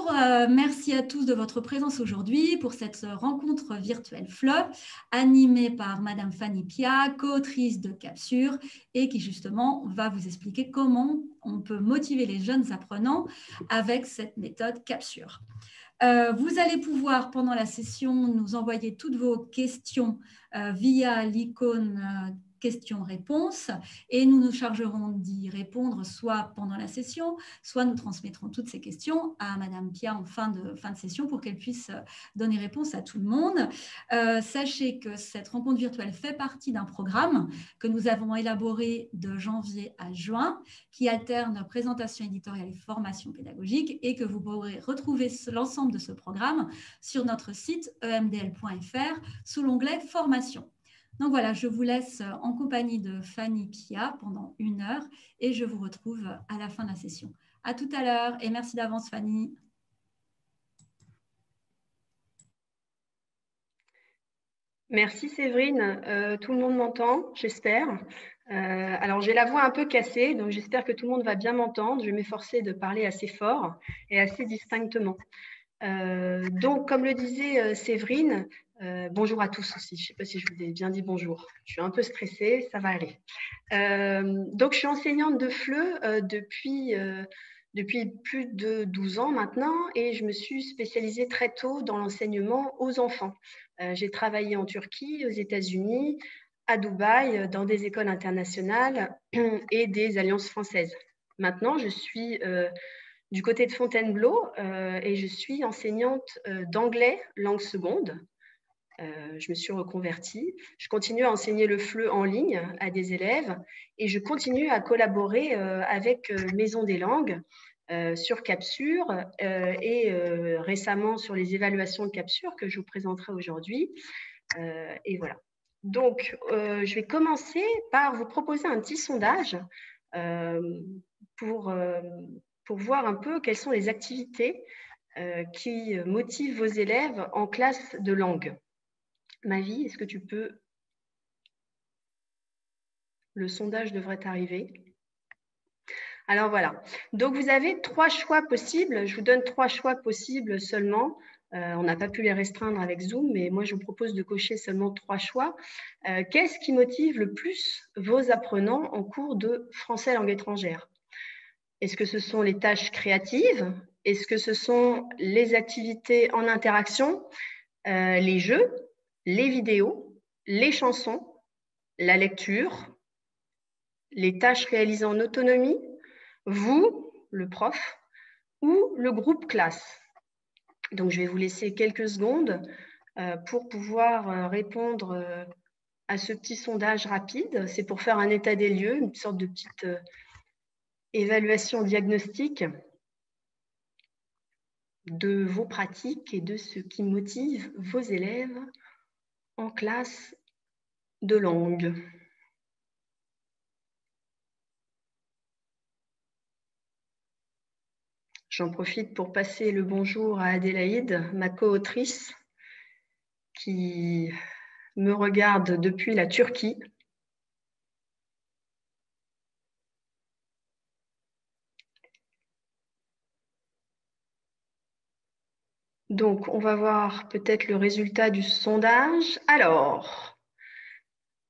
Bonjour, merci à tous de votre présence aujourd'hui pour cette rencontre virtuelle FLE animée par Madame Fanny Pia, co-autrice de Capsure et qui justement va vous expliquer comment on peut motiver les jeunes apprenants avec cette méthode Capsure. Vous allez pouvoir pendant la session nous envoyer toutes vos questions via l'icône questions-réponses et nous nous chargerons d'y répondre soit pendant la session, soit nous transmettrons toutes ces questions à Madame Pia en fin de session pour qu'elle puisse donner réponse à tout le monde. Sachez que cette rencontre virtuelle fait partie d'un programme que nous avons élaboré de janvier à juin qui alterne présentation éditoriale et formation pédagogique et que vous pourrez retrouver l'ensemble de ce programme sur notre site emdl.fr sous l'onglet formation. Donc voilà, je vous laisse en compagnie de Fanny Pia pendant 1 heure et je vous retrouve à la fin de la session. À tout à l'heure et merci d'avance Fanny. Merci Séverine, tout le monde m'entend, j'espère. Alors j'ai la voix un peu cassée, donc j'espère que tout le monde va bien m'entendre. Je vais m'efforcer de parler assez fort et assez distinctement. Donc comme le disait Séverine, bonjour à tous aussi, je ne sais pas si je vous ai bien dit bonjour. Je suis un peu stressée, ça va aller. Donc je suis enseignante de FLE depuis plus de 12 ans maintenant et je me suis spécialisée très tôt dans l'enseignement aux enfants. J'ai travaillé en Turquie, aux États-Unis, à Dubaï, dans des écoles internationales et des alliances françaises. Maintenant, je suis du côté de Fontainebleau et je suis enseignante d'anglais, langue seconde. Je me suis reconvertie. Je continue à enseigner le FLE en ligne à des élèves et je continue à collaborer avec Maison des langues sur Capsure et récemment sur les évaluations de Capsure que je vous présenterai aujourd'hui. Et voilà. Donc, je vais commencer par vous proposer un petit sondage pour voir un peu quelles sont les activités qui motivent vos élèves en classe de langue. Mavi, est-ce que tu peux... Le sondage devrait arriver. Alors voilà, donc vous avez 3 choix possibles. Je vous donne 3 choix possibles seulement. On n'a pas pu les restreindre avec Zoom, mais moi je vous propose de cocher seulement 3 choix. Qu'est-ce qui motive le plus vos apprenants en cours de français langue étrangère? Est-ce que ce sont les tâches créatives? Est-ce que ce sont les activités en interaction, les jeux, les vidéos, les chansons, la lecture, les tâches réalisées en autonomie, vous, le prof, ou le groupe classe? Donc, je vais vous laisser quelques secondes pour pouvoir répondre à ce petit sondage rapide. C'est pour faire un état des lieux, une sorte de petite évaluation diagnostique de vos pratiques et de ce qui motive vos élèves en classe de langue. J'en profite pour passer le bonjour à Adélaïde, ma co-autrice, qui me regarde depuis la Turquie. Donc, on va voir peut-être le résultat du sondage. Alors,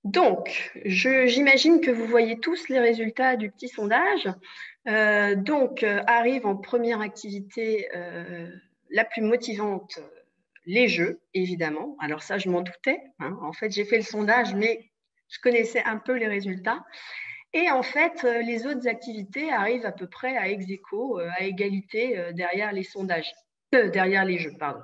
donc, j'imagine que vous voyez tous les résultats du petit sondage. Arrive en première activité la plus motivante, les jeux, évidemment. Alors ça, je m'en doutais. Hein. En fait, j'ai fait le sondage, mais je connaissais un peu les résultats. Et en fait, les autres activités arrivent à peu près à ex-aequo, à égalité derrière les sondages, derrière les jeux, pardon.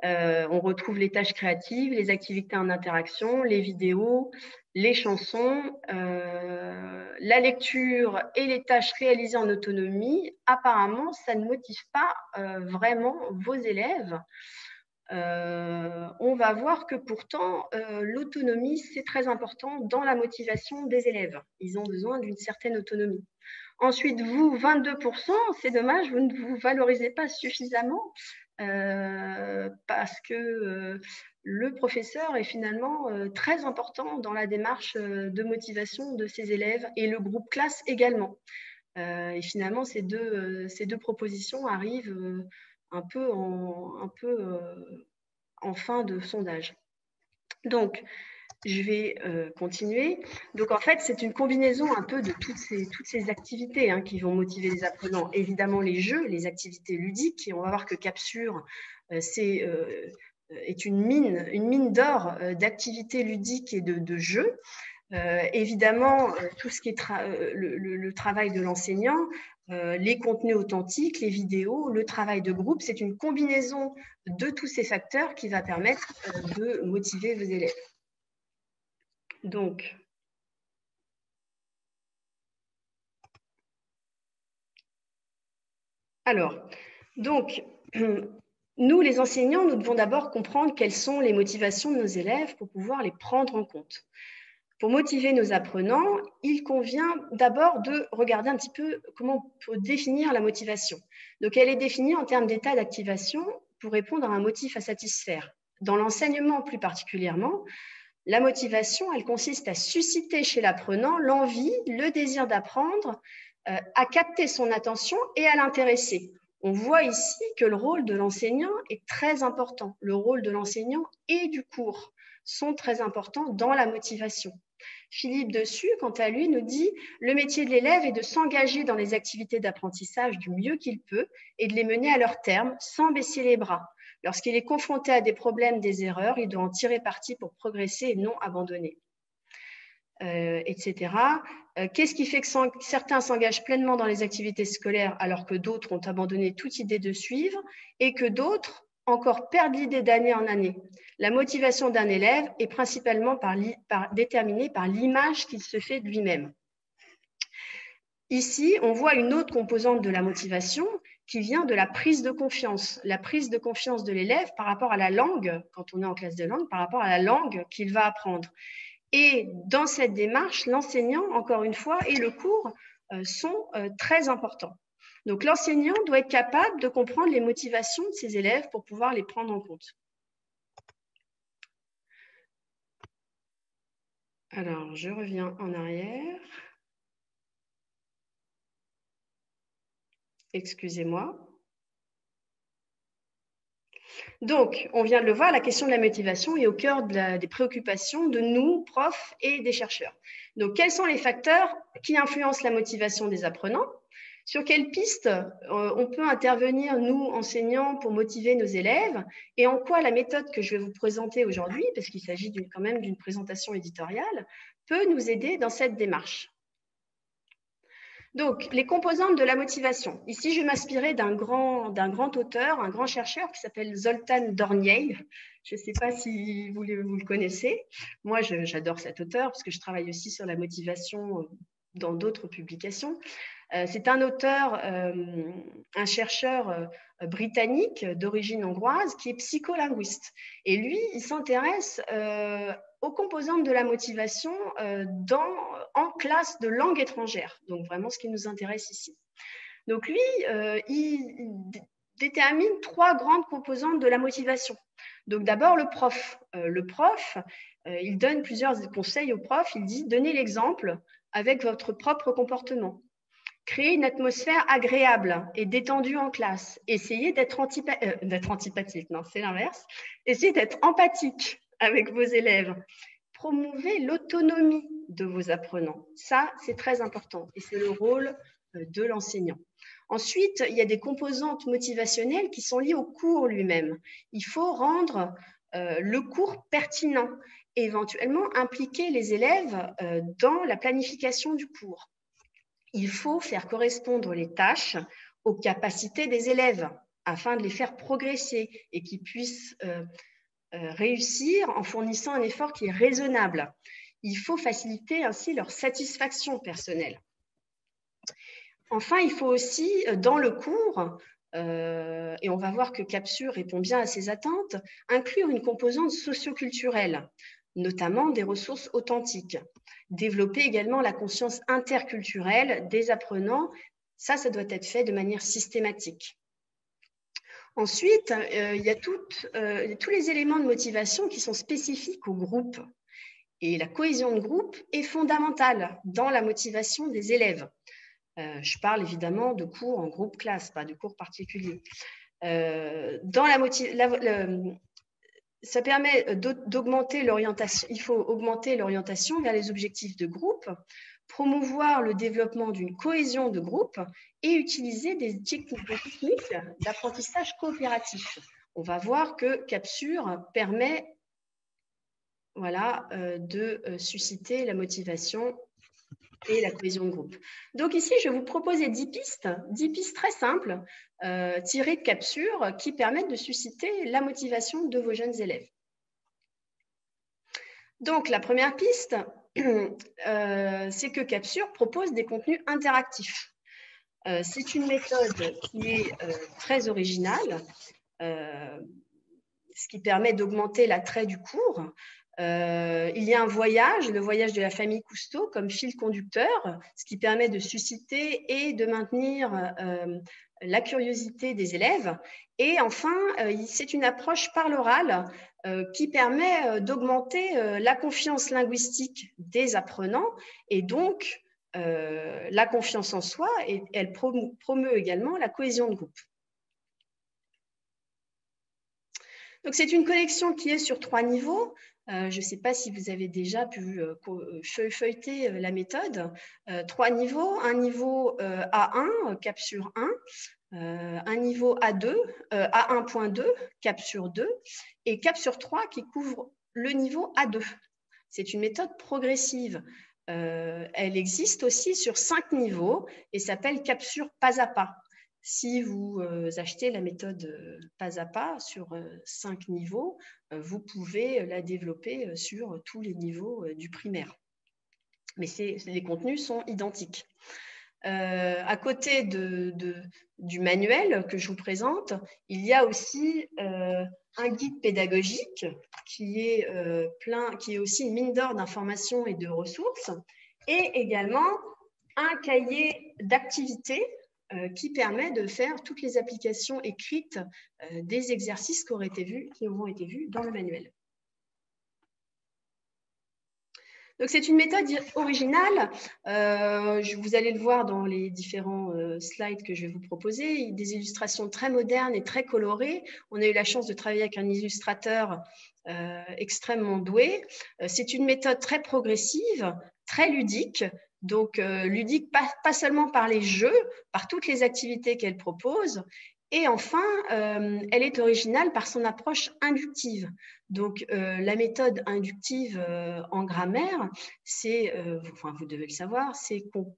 On retrouve les tâches créatives, les activités en interaction, les vidéos, les chansons, la lecture et les tâches réalisées en autonomie. Apparemment, ça ne motive pas vraiment vos élèves. On va voir que pourtant, l'autonomie, c'est très important dans la motivation des élèves. Ils ont besoin d'une certaine autonomie. Ensuite, vous, 22%, c'est dommage, vous ne vous valorisez pas suffisamment parce que le professeur est finalement très important dans la démarche de motivation de ses élèves et le groupe classe également. Et finalement, ces deux propositions arrivent peu en fin de sondage. Donc, je vais continuer. Donc, en fait, c'est une combinaison un peu de toutes ces activités qui vont motiver les apprenants. Évidemment, les jeux, les activités ludiques. Et on va voir que Capsure, est une mine d'or d'activités ludiques et de jeux. Évidemment, tout ce qui est le travail de l'enseignant, les contenus authentiques, les vidéos, le travail de groupe, c'est une combinaison de tous ces facteurs qui va permettre de motiver vos élèves. Donc, nous, les enseignants, nous devons d'abord comprendre quelles sont les motivations de nos élèves pour pouvoir les prendre en compte. Pour motiver nos apprenants, il convient d'abord de regarder un petit peu comment on peut définir la motivation. Donc, elle est définie en termes d'état d'activation pour répondre à un motif à satisfaire. Dans l'enseignement plus particulièrement, la motivation, elle consiste à susciter chez l'apprenant l'envie, le désir d'apprendre, à capter son attention et à l'intéresser. On voit ici que le rôle de l'enseignant est très important. Le rôle de l'enseignant et du cours sont très importants dans la motivation. Philippe Dessus, quant à lui, nous dit « Le métier de l'élève est de s'engager dans les activités d'apprentissage du mieux qu'il peut et de les mener à leur terme sans baisser les bras. Lorsqu'il est confronté à des problèmes, des erreurs, il doit en tirer parti pour progresser et non abandonner. » etc. Qu'est-ce qui fait que certains s'engagent pleinement dans les activités scolaires alors que d'autres ont abandonné toute idée de suivre et que d'autres encore perdent l'idée d'année en année? La motivation d'un élève est principalement déterminée par l'image qu'il se fait de lui-même. Ici, on voit une autre composante de la motivation qui vient de la prise de confiance de l'élève par rapport à la langue, quand on est en classe de langue, par rapport à la langue qu'il va apprendre. Et dans cette démarche, l'enseignant, encore une fois, et le cours sont très importants. Donc, l'enseignant doit être capable de comprendre les motivations de ses élèves pour pouvoir les prendre en compte. Alors, je reviens en arrière. Excusez-moi. Donc, on vient de le voir, la question de la motivation est au cœur des préoccupations de nous, profs et des chercheurs. Donc, quels sont les facteurs qui influencent la motivation des apprenants? Sur quelles pistes on peut intervenir, nous, enseignants, pour motiver nos élèves? Et en quoi la méthode que je vais vous présenter aujourd'hui, parce qu'il s'agit quand même d'une présentation éditoriale, peut nous aider dans cette démarche? Donc, les composantes de la motivation. Ici, je vais m'inspirer d'un grand auteur, un grand chercheur qui s'appelle Zoltán Dornei. Je ne sais pas si vous le connaissez. Moi, j'adore cet auteur parce que je travaille aussi sur la motivation dans d'autres publications. C'est un auteur, un chercheur britannique d'origine hongroise qui est psycholinguiste. Et lui, il s'intéresse aux composantes de la motivation en classe de langue étrangère. Donc, vraiment ce qui nous intéresse ici. Donc, lui, il détermine 3 grandes composantes de la motivation. Donc, d'abord, le prof. Il donne plusieurs conseils au prof. Il dit, donnez l'exemple avec votre propre comportement. Créer une atmosphère agréable et détendue en classe. Essayez d'être antipathique, non, c'est l'inverse. Essayez d'être empathique avec vos élèves. Promouvez l'autonomie de vos apprenants. Ça, c'est très important et c'est le rôle de l'enseignant. Ensuite, il y a des composantes motivationnelles qui sont liées au cours lui-même. Il faut rendre le cours pertinent et éventuellement impliquer les élèves dans la planification du cours. Il faut faire correspondre les tâches aux capacités des élèves afin de les faire progresser et qu'ils puissent réussir en fournissant un effort qui est raisonnable. Il faut faciliter ainsi leur satisfaction personnelle. Enfin, il faut aussi, dans le cours, et on va voir que Capsure répond bien à ces attentes, inclure une composante socio-culturelle, notamment des ressources authentiques. Développer également la conscience interculturelle des apprenants, ça doit être fait de manière systématique. Ensuite, il y a tous les éléments de motivation qui sont spécifiques au groupe. Et la cohésion de groupe est fondamentale dans la motivation des élèves. Je parle évidemment de cours en groupe classe, pas de cours particuliers. Ça permet d'augmenter l'orientation. Il faut augmenter l'orientation vers les objectifs de groupe, promouvoir le développement d'une cohésion de groupe et utiliser des techniques d'apprentissage coopératif. On va voir que Capsure permet de susciter la motivation et la cohésion de groupe. Donc ici, je vais vous proposer 10 pistes très simples tirées de Capsure qui permettent de susciter la motivation de vos jeunes élèves. Donc la première piste, c'est que Capsure propose des contenus interactifs. C'est une méthode qui est très originale, ce qui permet d'augmenter l'attrait du cours. Il y a un voyage, le voyage de la famille Cousteau comme fil conducteur, ce qui permet de susciter et de maintenir la curiosité des élèves. Et enfin, c'est une approche par l'oral qui permet d'augmenter la confiance linguistique des apprenants et donc la confiance en soi, et elle promeut également la cohésion de groupe. Donc, c'est une collection qui est sur 3 niveaux. Je ne sais pas si vous avez déjà pu feuilleter la méthode. 3 niveaux, un niveau A1, Capsure 1, un niveau A2, A1.2, Capsure 2, et Capsure 3 qui couvre le niveau A2. C'est une méthode progressive. Elle existe aussi sur 5 niveaux et s'appelle Capsure pas à pas. Si vous achetez la méthode pas à pas sur 5 niveaux, vous pouvez la développer sur tous les niveaux du primaire. Mais les contenus sont identiques. À côté du manuel que je vous présente, il y a aussi un guide pédagogique qui est aussi une mine d'or d'informations et de ressources, et également un cahier d'activités qui permet de faire toutes les applications écrites des exercices qui auront été vus dans le manuel. Donc, c'est une méthode originale. Vous allez le voir dans les différents slides que je vais vous proposer. Des illustrations très modernes et très colorées. On a eu la chance de travailler avec un illustrateur extrêmement doué. C'est une méthode très progressive, très ludique. Donc, ludique pas seulement par les jeux, par toutes les activités qu'elle propose. Et enfin, elle est originale par son approche inductive. Donc, la méthode inductive en grammaire, vous devez le savoir, c'est qu'on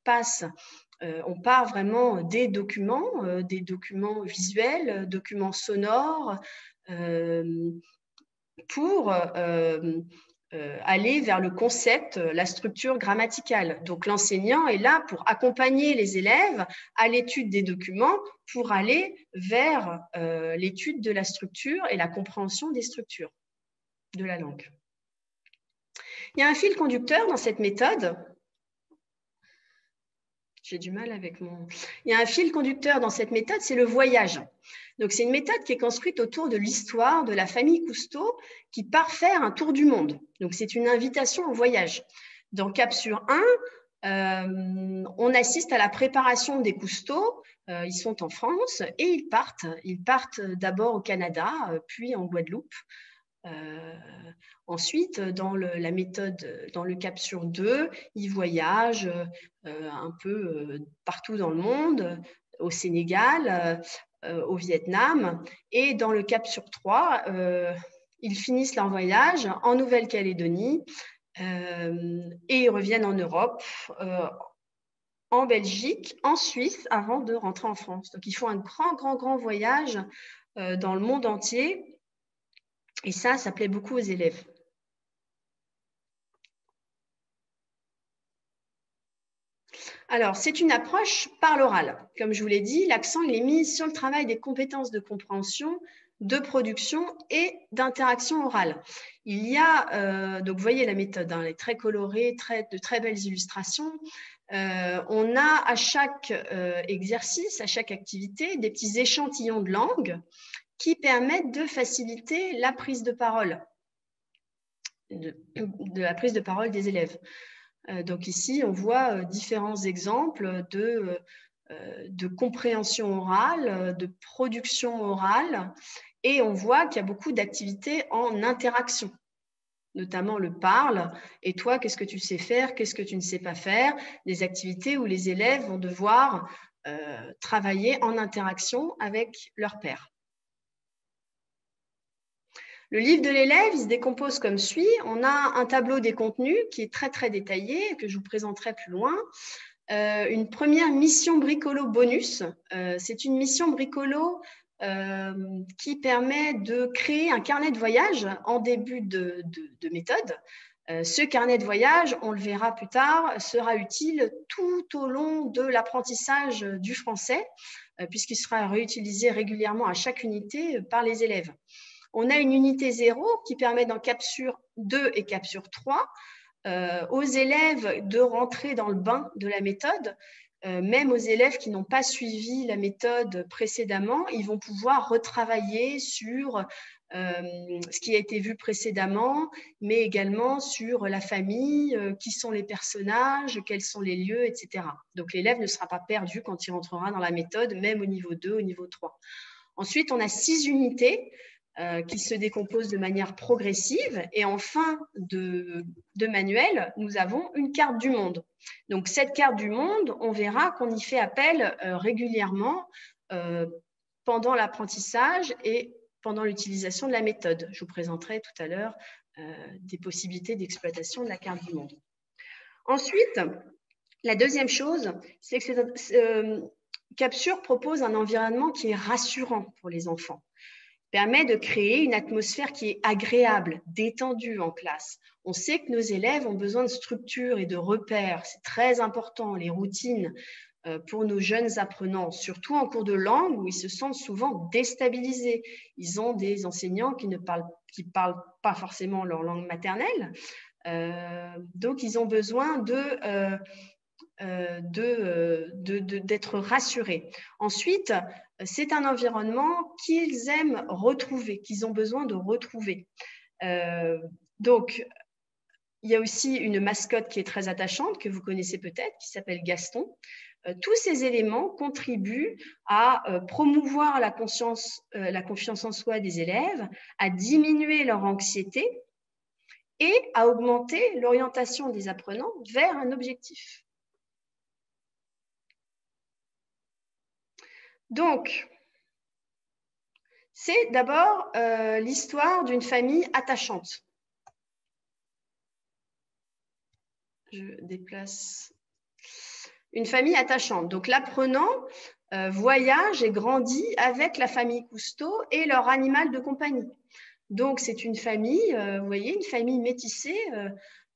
on part vraiment des documents visuels, documents sonores, pour aller vers le concept, la structure grammaticale. Donc, l'enseignant est là pour accompagner les élèves à l'étude des documents pour aller vers l'étude de la structure et la compréhension des structures de la langue. Il y a un fil conducteur dans cette méthode. J'ai du mal avec mon... Il y a un fil conducteur dans cette méthode, c'est le voyage. Donc, c'est une méthode qui est construite autour de l'histoire de la famille Cousteau qui part faire un tour du monde. Donc, c'est une invitation au voyage. Dans Capsure 1, on assiste à la préparation des Cousteau. Ils sont en France et ils partent d'abord au Canada, puis en Guadeloupe. Ensuite, dans la méthode, dans le Capsure 2, ils voyagent un peu partout dans le monde, au Sénégal, au Vietnam. Et dans le Capsure 3, ils finissent leur voyage en Nouvelle-Calédonie et ils reviennent en Europe, en Belgique, en Suisse, avant de rentrer en France. Donc, ils font un grand voyage dans le monde entier. Et ça plaît beaucoup aux élèves. Alors, c'est une approche par l'oral. Comme je vous l'ai dit, l'accent est mis sur le travail des compétences de compréhension, de production et d'interaction orale. Il y a, donc vous voyez la méthode, elle est très colorée, de très belles illustrations. On a à chaque exercice, à chaque activité, des petits échantillons de langue qui permettent de faciliter la prise de parole, de la prise de parole des élèves. Donc ici, on voit différents exemples de compréhension orale, de production orale, et on voit qu'il y a beaucoup d'activités en interaction, notamment le parle, et toi, qu'est-ce que tu sais faire, qu'est-ce que tu ne sais pas faire, des activités où les élèves vont devoir travailler en interaction avec leur père. Le livre de l'élève, il se décompose comme suit. On a un tableau des contenus qui est très, très détaillé, que je vous présenterai plus loin. Une première mission bricolo bonus. C'est une mission bricolo qui permet de créer un carnet de voyage en début de méthode. Ce carnet de voyage, on le verra plus tard, sera utile tout au long de l'apprentissage du français, puisqu'il sera réutilisé régulièrement à chaque unité par les élèves. On a une unité 0 qui permet dans Capsure 2 et Capsure 3 aux élèves de rentrer dans le bain de la méthode. Même aux élèves qui n'ont pas suivi la méthode précédemment, ils vont pouvoir retravailler sur ce qui a été vu précédemment, mais également sur la famille, qui sont les personnages, quels sont les lieux, etc. Donc l'élève ne sera pas perdu quand il rentrera dans la méthode, même au niveau 2, au niveau 3. Ensuite, on a 6 unités qui se décomposent de manière progressive. Et en fin de manuel, nous avons une carte du monde. Donc, cette carte du monde, on verra qu'on y fait appel régulièrement pendant l'apprentissage et pendant l'utilisation de la méthode. Je vous présenterai tout à l'heure des possibilités d'exploitation de la carte du monde. Ensuite, la deuxième chose, c'est que Capsure propose un environnement qui est rassurant pour les enfants. Permet de créer une atmosphère qui est agréable, détendue en classe. On sait que nos élèves ont besoin de structure et de repères. C'est très important, les routines pour nos jeunes apprenants, surtout en cours de langue où ils se sentent souvent déstabilisés. Ils ont des enseignants qui ne parlent pas forcément leur langue maternelle. Donc, ils ont besoin d'être rassurés. Ensuite, c'est un environnement qu'ils aiment retrouver, qu'ils ont besoin de retrouver. Donc, il y a aussi une mascotte qui est très attachante, que vous connaissez peut-être, qui s'appelle Gaston. Tous ces éléments contribuent à promouvoir la confiance en soi des élèves, à diminuer leur anxiété et à augmenter l'orientation des apprenants vers un objectif. Donc, c'est d'abord l'histoire d'une famille attachante. Je déplace. Une famille attachante. Donc, l'apprenant voyage et grandit avec la famille Cousteau et leur animal de compagnie. Donc, c'est une famille, vous voyez, une famille métissée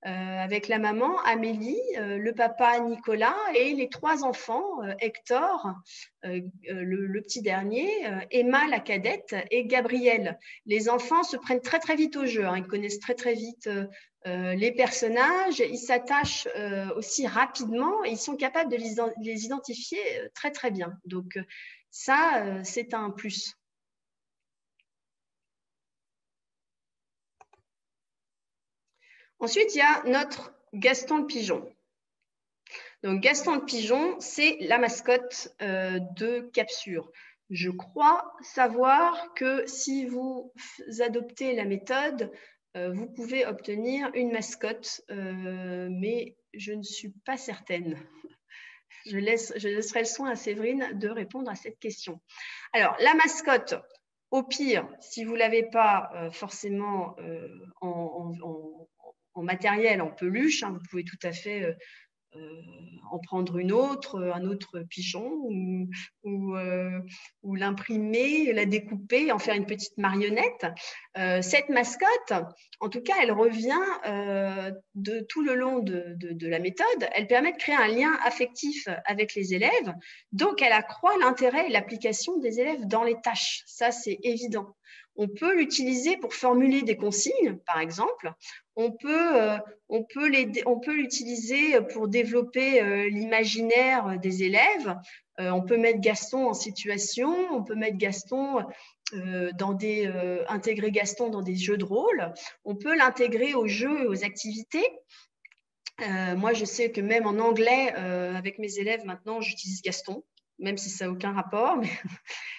avec la maman Amélie, le papa Nicolas et les 3 enfants, Hector, le petit dernier, Emma la cadette et Gabriel. Les enfants se prennent très très vite au jeu, hein, ils connaissent très très vite les personnages, ils s'attachent aussi rapidement et ils sont capables de les identifier très très bien. Donc ça, c'est un plus. Ensuite, il y a notre Gaston le pigeon. Donc, Gaston le pigeon, c'est la mascotte de Capsure. Je crois savoir que si vous adoptez la méthode, vous pouvez obtenir une mascotte, mais je ne suis pas certaine. Je laisserai le soin à Séverine de répondre à cette question. Alors, la mascotte, au pire, si vous ne l'avez pas forcément en matériel, en peluche, hein, vous pouvez tout à fait en prendre une autre, un autre pigeon, ou l'imprimer, la découper, en faire une petite marionnette. Cette mascotte, en tout cas, elle revient de tout le long de la méthode. Elle permet de créer un lien affectif avec les élèves, donc elle accroît l'intérêt et l'application des élèves dans les tâches. Ça, c'est évident. On peut l'utiliser pour formuler des consignes, par exemple. On peut l'utiliser pour développer l'imaginaire des élèves. On peut mettre Gaston en situation, on peut mettre Gaston intégrer Gaston dans des jeux de rôle. On peut l'intégrer aux jeux et aux activités. Moi, je sais que même en anglais, avec mes élèves maintenant, j'utilise Gaston. même si ça n'a aucun rapport, mais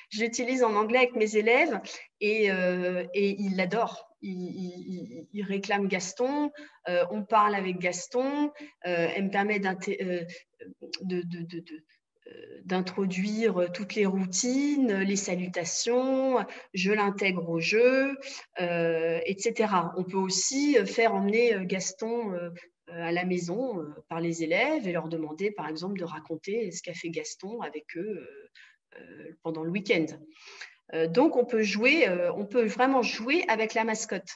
je l'utilise en anglais avec mes élèves et ils l'adorent. Ils réclament Gaston, on parle avec Gaston, elle me permet d'introduire toutes les routines, les salutations, je l'intègre au jeu, etc. On peut aussi faire emmener Gaston à la maison par les élèves et leur demander, par exemple, de raconter ce qu'a fait Gaston avec eux pendant le week-end. Donc, on peut vraiment jouer avec la mascotte.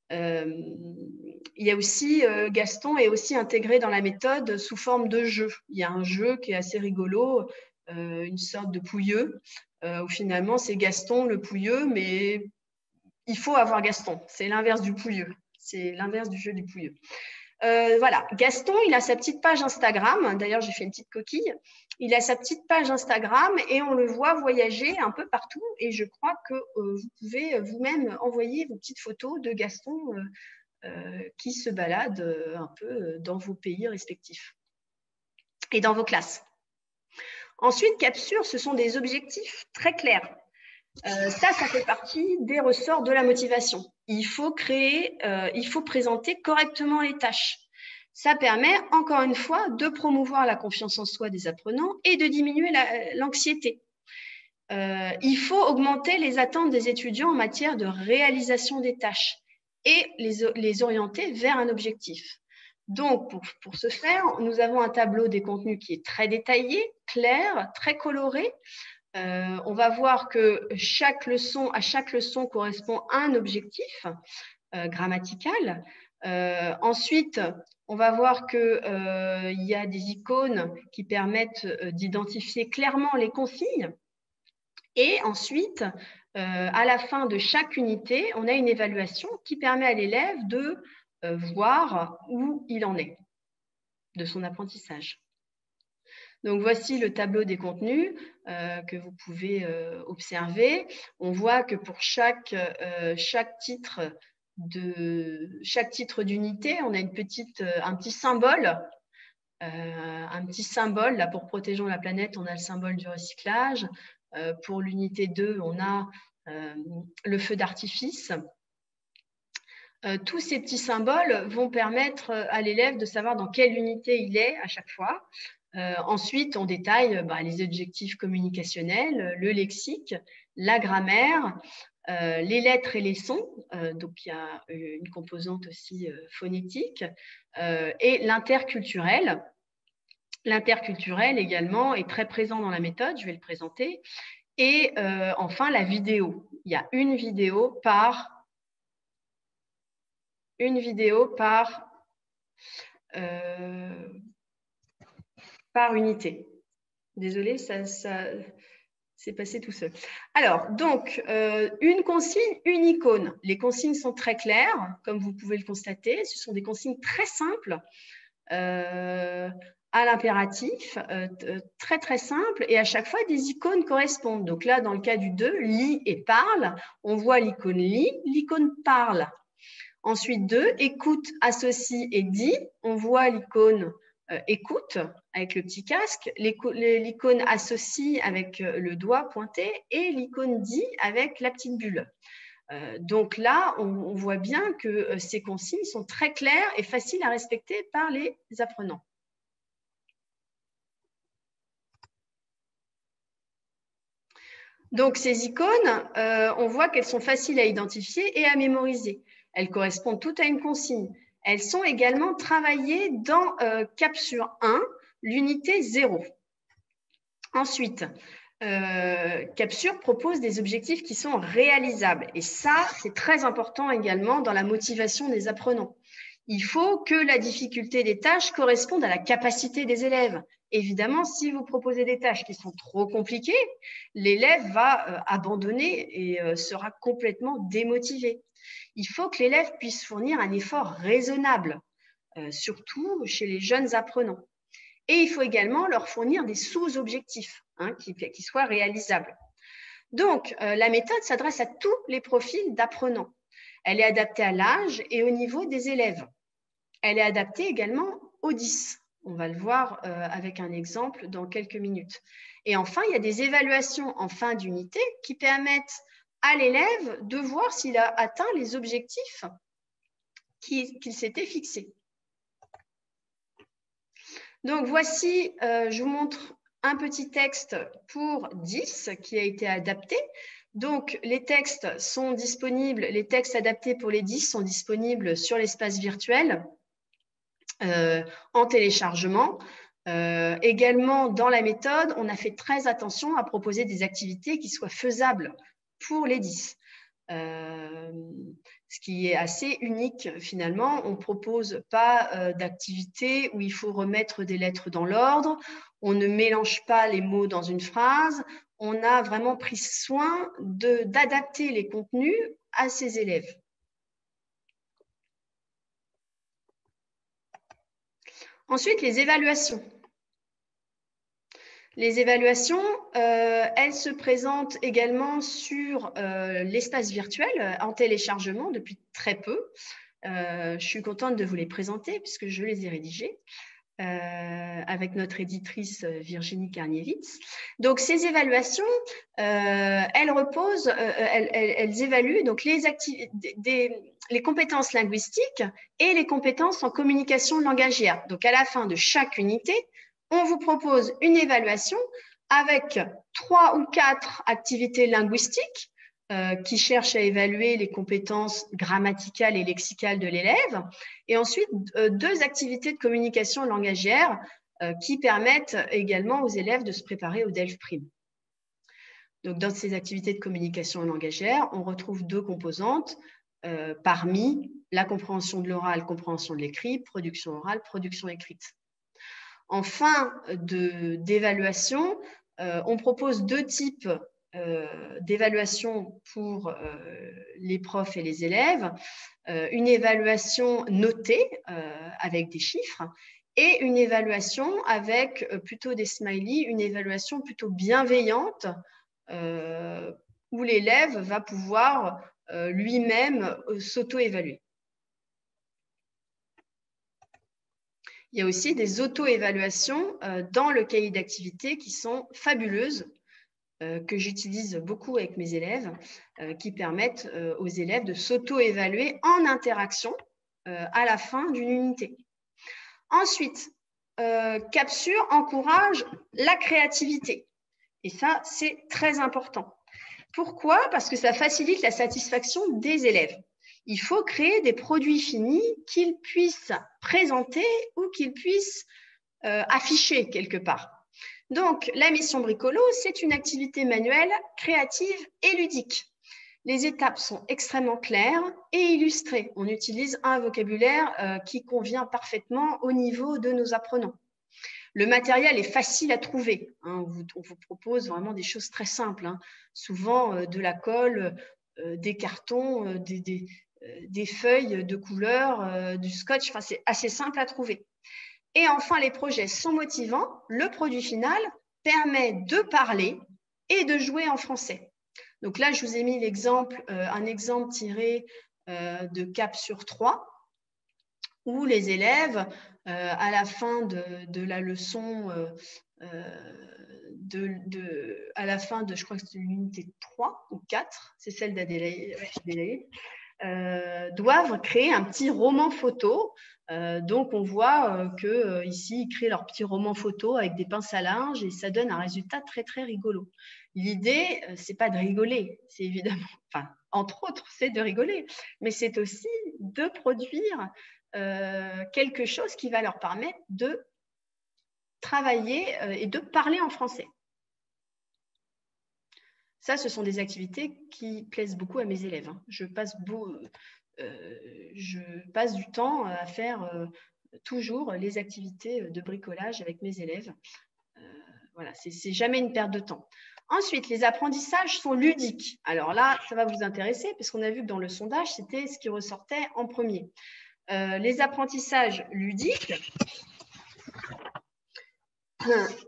Il y a aussi, Gaston est aussi intégré dans la méthode sous forme de jeu. Il y a un jeu qui est assez rigolo, une sorte de pouilleux, où finalement c'est Gaston le pouilleux, mais il faut avoir Gaston. C'est l'inverse du pouilleux. C'est l'inverse du jeu du pouilleux. Voilà, Gaston, il a sa petite page Instagram. D'ailleurs, j'ai fait une petite coquille. Il a sa petite page Instagram et on le voit voyager un peu partout. Et je crois que vous pouvez vous-même envoyer vos petites photos de Gaston qui se balade un peu dans vos pays respectifs et dans vos classes. Ensuite, Capsure, ce sont des objectifs très clairs. Ça fait partie des ressorts de la motivation. Il faut présenter correctement les tâches. Ça permet, encore une fois, de promouvoir la confiance en soi des apprenants et de diminuer l'anxiété. Il faut augmenter les attentes des étudiants en matière de réalisation des tâches et les orienter vers un objectif. Donc, pour ce faire, nous avons un tableau des contenus qui est très détaillé, clair, très coloré. On va voir que à chaque leçon correspond à un objectif grammatical. Ensuite, on va voir qu'il y a des icônes qui permettent d'identifier clairement les consignes. Et ensuite, à la fin de chaque unité, on a une évaluation qui permet à l'élève de voir où il en est de son apprentissage. Donc, voici le tableau des contenus que vous pouvez observer. On voit que pour chaque titre d'unité, on a un petit symbole. Là, pour Protégeons la planète, on a le symbole du recyclage. Pour l'unité 2, on a le feu d'artifice. Tous ces petits symboles vont permettre à l'élève de savoir dans quelle unité il est à chaque fois. Ensuite, on détaille les objectifs communicationnels, le lexique, la grammaire, les lettres et les sons. Donc, il y a une composante aussi phonétique et l'interculturel. L'interculturel également est très présent dans la méthode, je vais le présenter. Et enfin, la vidéo. Il y a une vidéo par unité. Désolée, ça s'est passé tout seul. Alors, donc, une consigne, une icône. Les consignes sont très claires, comme vous pouvez le constater. Ce sont des consignes très simples à l'impératif, très, très simples. Et à chaque fois, des icônes correspondent. Donc là, dans le cas du 2, lit et parle, on voit l'icône lit, l'icône parle. Ensuite, 2, écoute, associe et dit. On voit l'icône écoute avec le petit casque, l'icône associe avec le doigt pointé et l'icône dit avec la petite bulle. Donc là, on voit bien que ces consignes sont très claires et faciles à respecter par les apprenants. Donc ces icônes, on voit qu'elles sont faciles à identifier et à mémoriser. Elles correspondent toutes à une consigne. Elles sont également travaillées dans Capsure 1, l'unité 0. Ensuite, Capsure propose des objectifs qui sont réalisables. Et ça, c'est très important également dans la motivation des apprenants. Il faut que la difficulté des tâches corresponde à la capacité des élèves. Évidemment, si vous proposez des tâches qui sont trop compliquées, l'élève va abandonner et sera complètement démotivé. Il faut que l'élève puisse fournir un effort raisonnable, surtout chez les jeunes apprenants. Et il faut également leur fournir des sous-objectifs qui soient réalisables. Donc, la méthode s'adresse à tous les profils d'apprenants. Elle est adaptée à l'âge et au niveau des élèves. Elle est adaptée également aux 10. On va le voir avec un exemple dans quelques minutes. Et enfin, il y a des évaluations en fin d'unité qui permettent à l'élève de voir s'il a atteint les objectifs qu'il s'était fixés. Donc, voici, je vous montre un petit texte pour 10 qui a été adapté. Donc, les textes sont disponibles, les textes adaptés pour les 10 sont disponibles sur l'espace virtuel en téléchargement. Également, dans la méthode, on a fait très attention à proposer des activités qui soient faisables pour les 10. Ce qui est assez unique finalement. On ne propose pas d'activité où il faut remettre des lettres dans l'ordre, on ne mélange pas les mots dans une phrase, on a vraiment pris soin d'adapter les contenus à ses élèves. Ensuite, les évaluations. Les évaluations, elles se présentent également sur l'espace virtuel en téléchargement depuis très peu. Je suis contente de vous les présenter puisque je les ai rédigées avec notre éditrice Virginie Karniewicz. Donc, ces évaluations, elles reposent, elles évaluent donc les compétences linguistiques et les compétences en communication langagière. Donc, à la fin de chaque unité, on vous propose une évaluation avec 3 ou 4 activités linguistiques qui cherchent à évaluer les compétences grammaticales et lexicales de l'élève, et ensuite 2 activités de communication langagière qui permettent également aux élèves de se préparer au DELF Prime. Donc, dans ces activités de communication langagière, on retrouve 2 composantes parmi la compréhension de l'oral, compréhension de l'écrit, production orale, production écrite. En fin d'évaluation, on propose 2 types d'évaluation pour les profs et les élèves. Une évaluation notée avec des chiffres et une évaluation avec plutôt des smileys, une évaluation plutôt bienveillante où l'élève va pouvoir lui-même s'auto-évaluer. Il y a aussi des auto-évaluations dans le cahier d'activité qui sont fabuleuses, que j'utilise beaucoup avec mes élèves, qui permettent aux élèves de s'auto-évaluer en interaction à la fin d'une unité. Ensuite, Capsure encourage la créativité. Et ça, c'est très important. Pourquoi? Parce que ça facilite la satisfaction des élèves. Il faut créer des produits finis qu'ils puissent présenter ou qu'ils puissent afficher quelque part. Donc, la mission Bricolo, c'est une activité manuelle, créative et ludique. Les étapes sont extrêmement claires et illustrées. On utilise un vocabulaire qui convient parfaitement au niveau de nos apprenants. Le matériel est facile à trouver. Hein. On vous propose vraiment des choses très simples. Hein. Souvent, de la colle, des cartons, des feuilles de couleur, du scotch. Enfin, c'est assez simple à trouver. Et enfin, les projets sont motivants. Le produit final permet de parler et de jouer en français. Donc là, je vous ai mis l'exemple, un exemple tiré de Capsure 3, où les élèves, à la fin de la leçon, à la fin de, je crois que c'est l'unité 3 ou 4, c'est celle d'Adélaïde, doivent créer un petit roman photo. Donc, on voit qu'ici, ils créent leur petit roman photo avec des pinces à linge et ça donne un résultat très, très rigolo. L'idée, ce n'est pas de rigoler, c'est évidemment, enfin, entre autres, c'est de rigoler, mais c'est aussi de produire quelque chose qui va leur permettre de travailler et de parler en français. Ça, ce sont des activités qui plaisent beaucoup à mes élèves. Hein. Je passe du temps à faire toujours les activités de bricolage avec mes élèves. Voilà, c'est jamais une perte de temps. Ensuite, les apprentissages sont ludiques. Alors là, ça va vous intéresser parce qu'on a vu que dans le sondage, c'était ce qui ressortait en premier. Les apprentissages ludiques,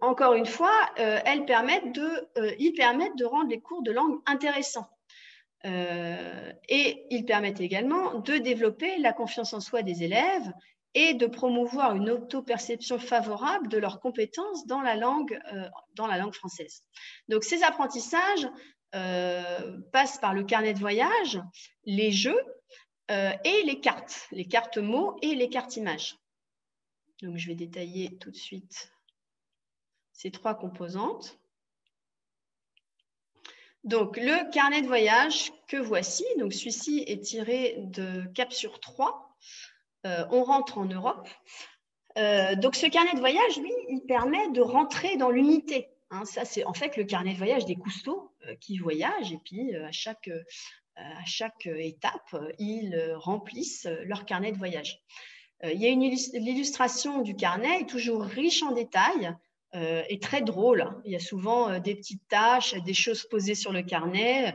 encore une fois, ils permettent de rendre les cours de langue intéressants. Et ils permettent également de développer la confiance en soi des élèves et de promouvoir une auto-perception favorable de leurs compétences dans la langue française. Donc, ces apprentissages passent par le carnet de voyage, les jeux et les cartes mots et les cartes images. Donc, je vais détailler tout de suite ces 3 composantes. Donc, le carnet de voyage que voici, donc celui-ci est tiré de Capsule 3. On rentre en Europe. Donc, ce carnet de voyage, lui, il permet de rentrer dans l'unité. Hein, ça, c'est en fait le carnet de voyage des Cousteaux qui voyagent et puis à chaque étape, ils remplissent leur carnet de voyage. Il y a l'illustration du carnet est toujours riche en détails et très drôle. Il y a souvent des petites tâches, des choses posées sur le carnet,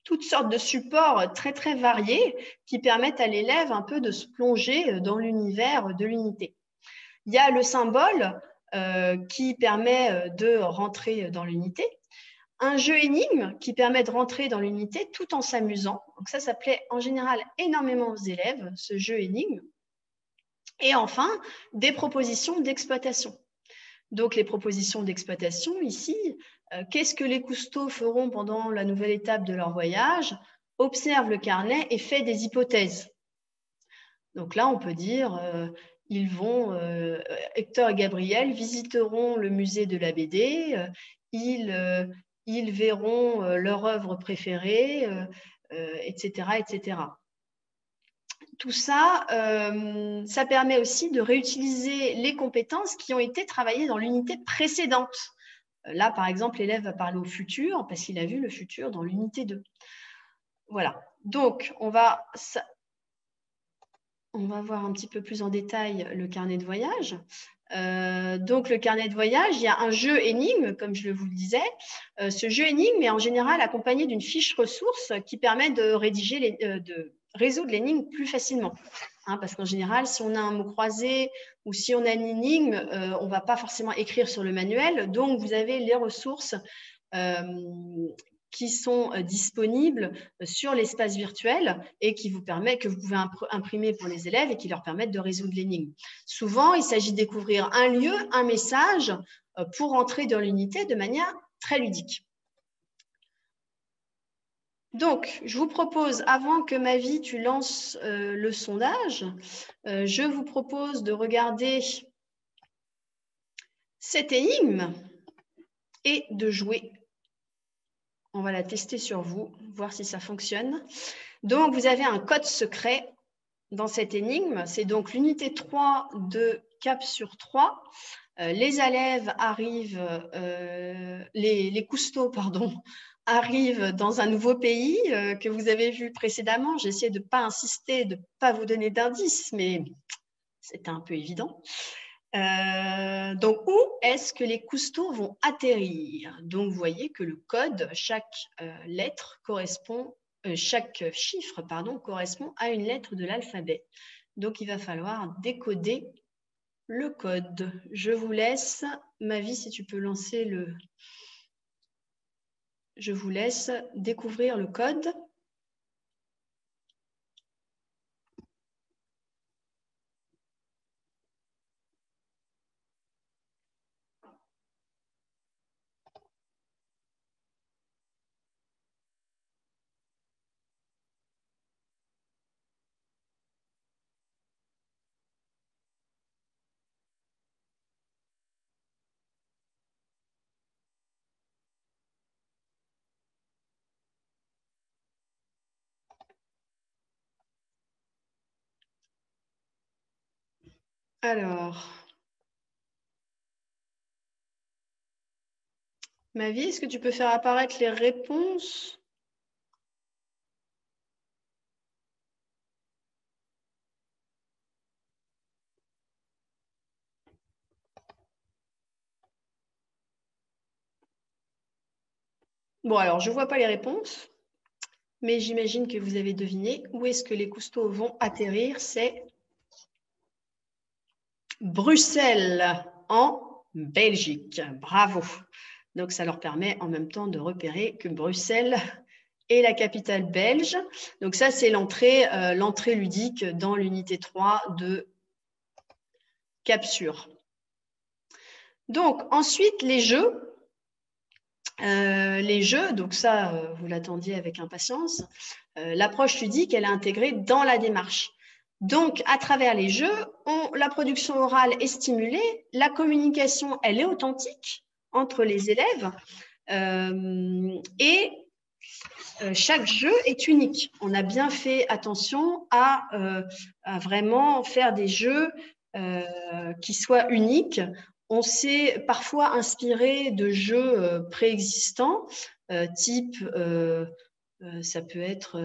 toutes sortes de supports très, très variés qui permettent à l'élève un peu de se plonger dans l'univers de l'unité. Il y a le symbole qui permet de rentrer dans l'unité, un jeu énigme qui permet de rentrer dans l'unité tout en s'amusant. Donc ça plaît en général énormément aux élèves, ce jeu énigme. Et enfin, des propositions d'exploitation. Donc, les propositions d'exploitation ici, qu'est-ce que les Cousteaux feront pendant la nouvelle étape de leur voyage? Observe le carnet et fait des hypothèses. Donc là, on peut dire, Hector et Gabriel visiteront le musée de la BD, ils verront leur œuvre préférée, etc., etc. Tout ça, ça permet aussi de réutiliser les compétences qui ont été travaillées dans l'unité précédente. Là, par exemple, l'élève va parler au futur parce qu'il a vu le futur dans l'unité 2. Voilà. Donc, on va voir un petit peu plus en détail le carnet de voyage. Donc, le carnet de voyage, il y a un jeu énigme, comme je vous le disais. Ce jeu énigme est en général accompagné d'une fiche ressource qui permet de résoudre l'énigme plus facilement. Hein, parce qu'en général, si on a un mot croisé ou si on a une énigme, on ne va pas forcément écrire sur le manuel. Donc, vous avez les ressources qui sont disponibles sur l'espace virtuel et que vous pouvez imprimer pour les élèves et qui leur permettent de résoudre l'énigme. Souvent, il s'agit de découvrir un lieu, un message pour entrer dans l'unité de manière très ludique. Donc, je vous propose, avant que Mavi, tu lances le sondage, je vous propose de regarder cette énigme et de jouer. On va la tester sur vous, voir si ça fonctionne. Donc, vous avez un code secret dans cette énigme. C'est donc l'unité 3 de Capsule 3. Les élèves arrivent, les Cousteaux, pardon, arrivent dans un nouveau pays que vous avez vu précédemment. J'essaie de ne pas insister, de ne pas vous donner d'indices, mais c'était un peu évident. Donc, où est-ce que les Cousteaux vont atterrir? Donc, vous voyez que le code, chaque chiffre correspond à une lettre de l'alphabet. Donc, il va falloir décoder le code. Je vous laisse, Mavi, si tu peux lancer le... Je vous laisse découvrir le code. Alors, Mavi, est-ce que tu peux faire apparaître les réponses? Bon, alors, je ne vois pas les réponses, mais j'imagine que vous avez deviné où est-ce que les Cousteaux vont atterrir. C'est Bruxelles, en Belgique. Bravo. Donc, ça leur permet en même temps de repérer que Bruxelles est la capitale belge. Donc, ça, c'est l'entrée ludique dans l'unité 3 de Capsure. Donc, ensuite, les jeux. Donc ça, vous l'attendiez avec impatience. L'approche ludique, elle est intégrée dans la démarche. Donc, à travers les jeux, la production orale est stimulée, la communication, elle est authentique entre les élèves et chaque jeu est unique. On a bien fait attention à vraiment faire des jeux qui soient uniques. On s'est parfois inspiré de jeux préexistants, type, ça peut être,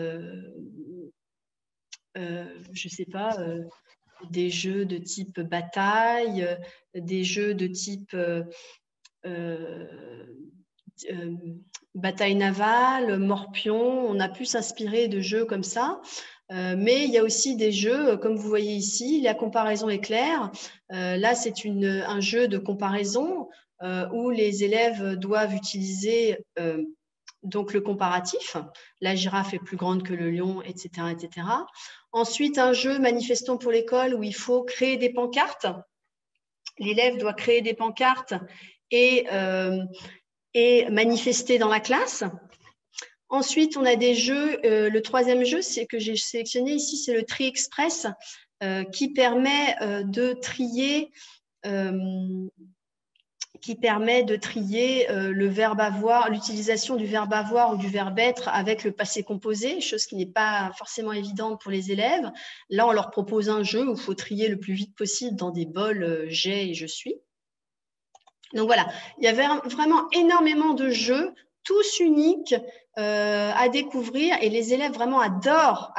je ne sais pas, des jeux de type bataille, des jeux de type bataille navale, morpion. On a pu s'inspirer de jeux comme ça. Mais il y a aussi des jeux, comme vous voyez ici, la comparaison est claire. Là, c'est un jeu de comparaison où les élèves doivent utiliser donc le comparatif. La girafe est plus grande que le lion, etc., etc. Ensuite, un jeu manifestant pour l'école où il faut créer des pancartes. L'élève doit créer des pancartes et manifester dans la classe. Ensuite, on a des jeux. Le troisième jeu, c'est que j'ai sélectionné ici, c'est le tri express qui permet de trier le verbe avoir, l'utilisation du verbe avoir ou du verbe être avec le passé composé, chose qui n'est pas forcément évidente pour les élèves. Là, on leur propose un jeu où il faut trier le plus vite possible dans des bols j'ai et je suis. Donc voilà, il y avait vraiment énormément de jeux, tous uniques à découvrir et les élèves vraiment adorent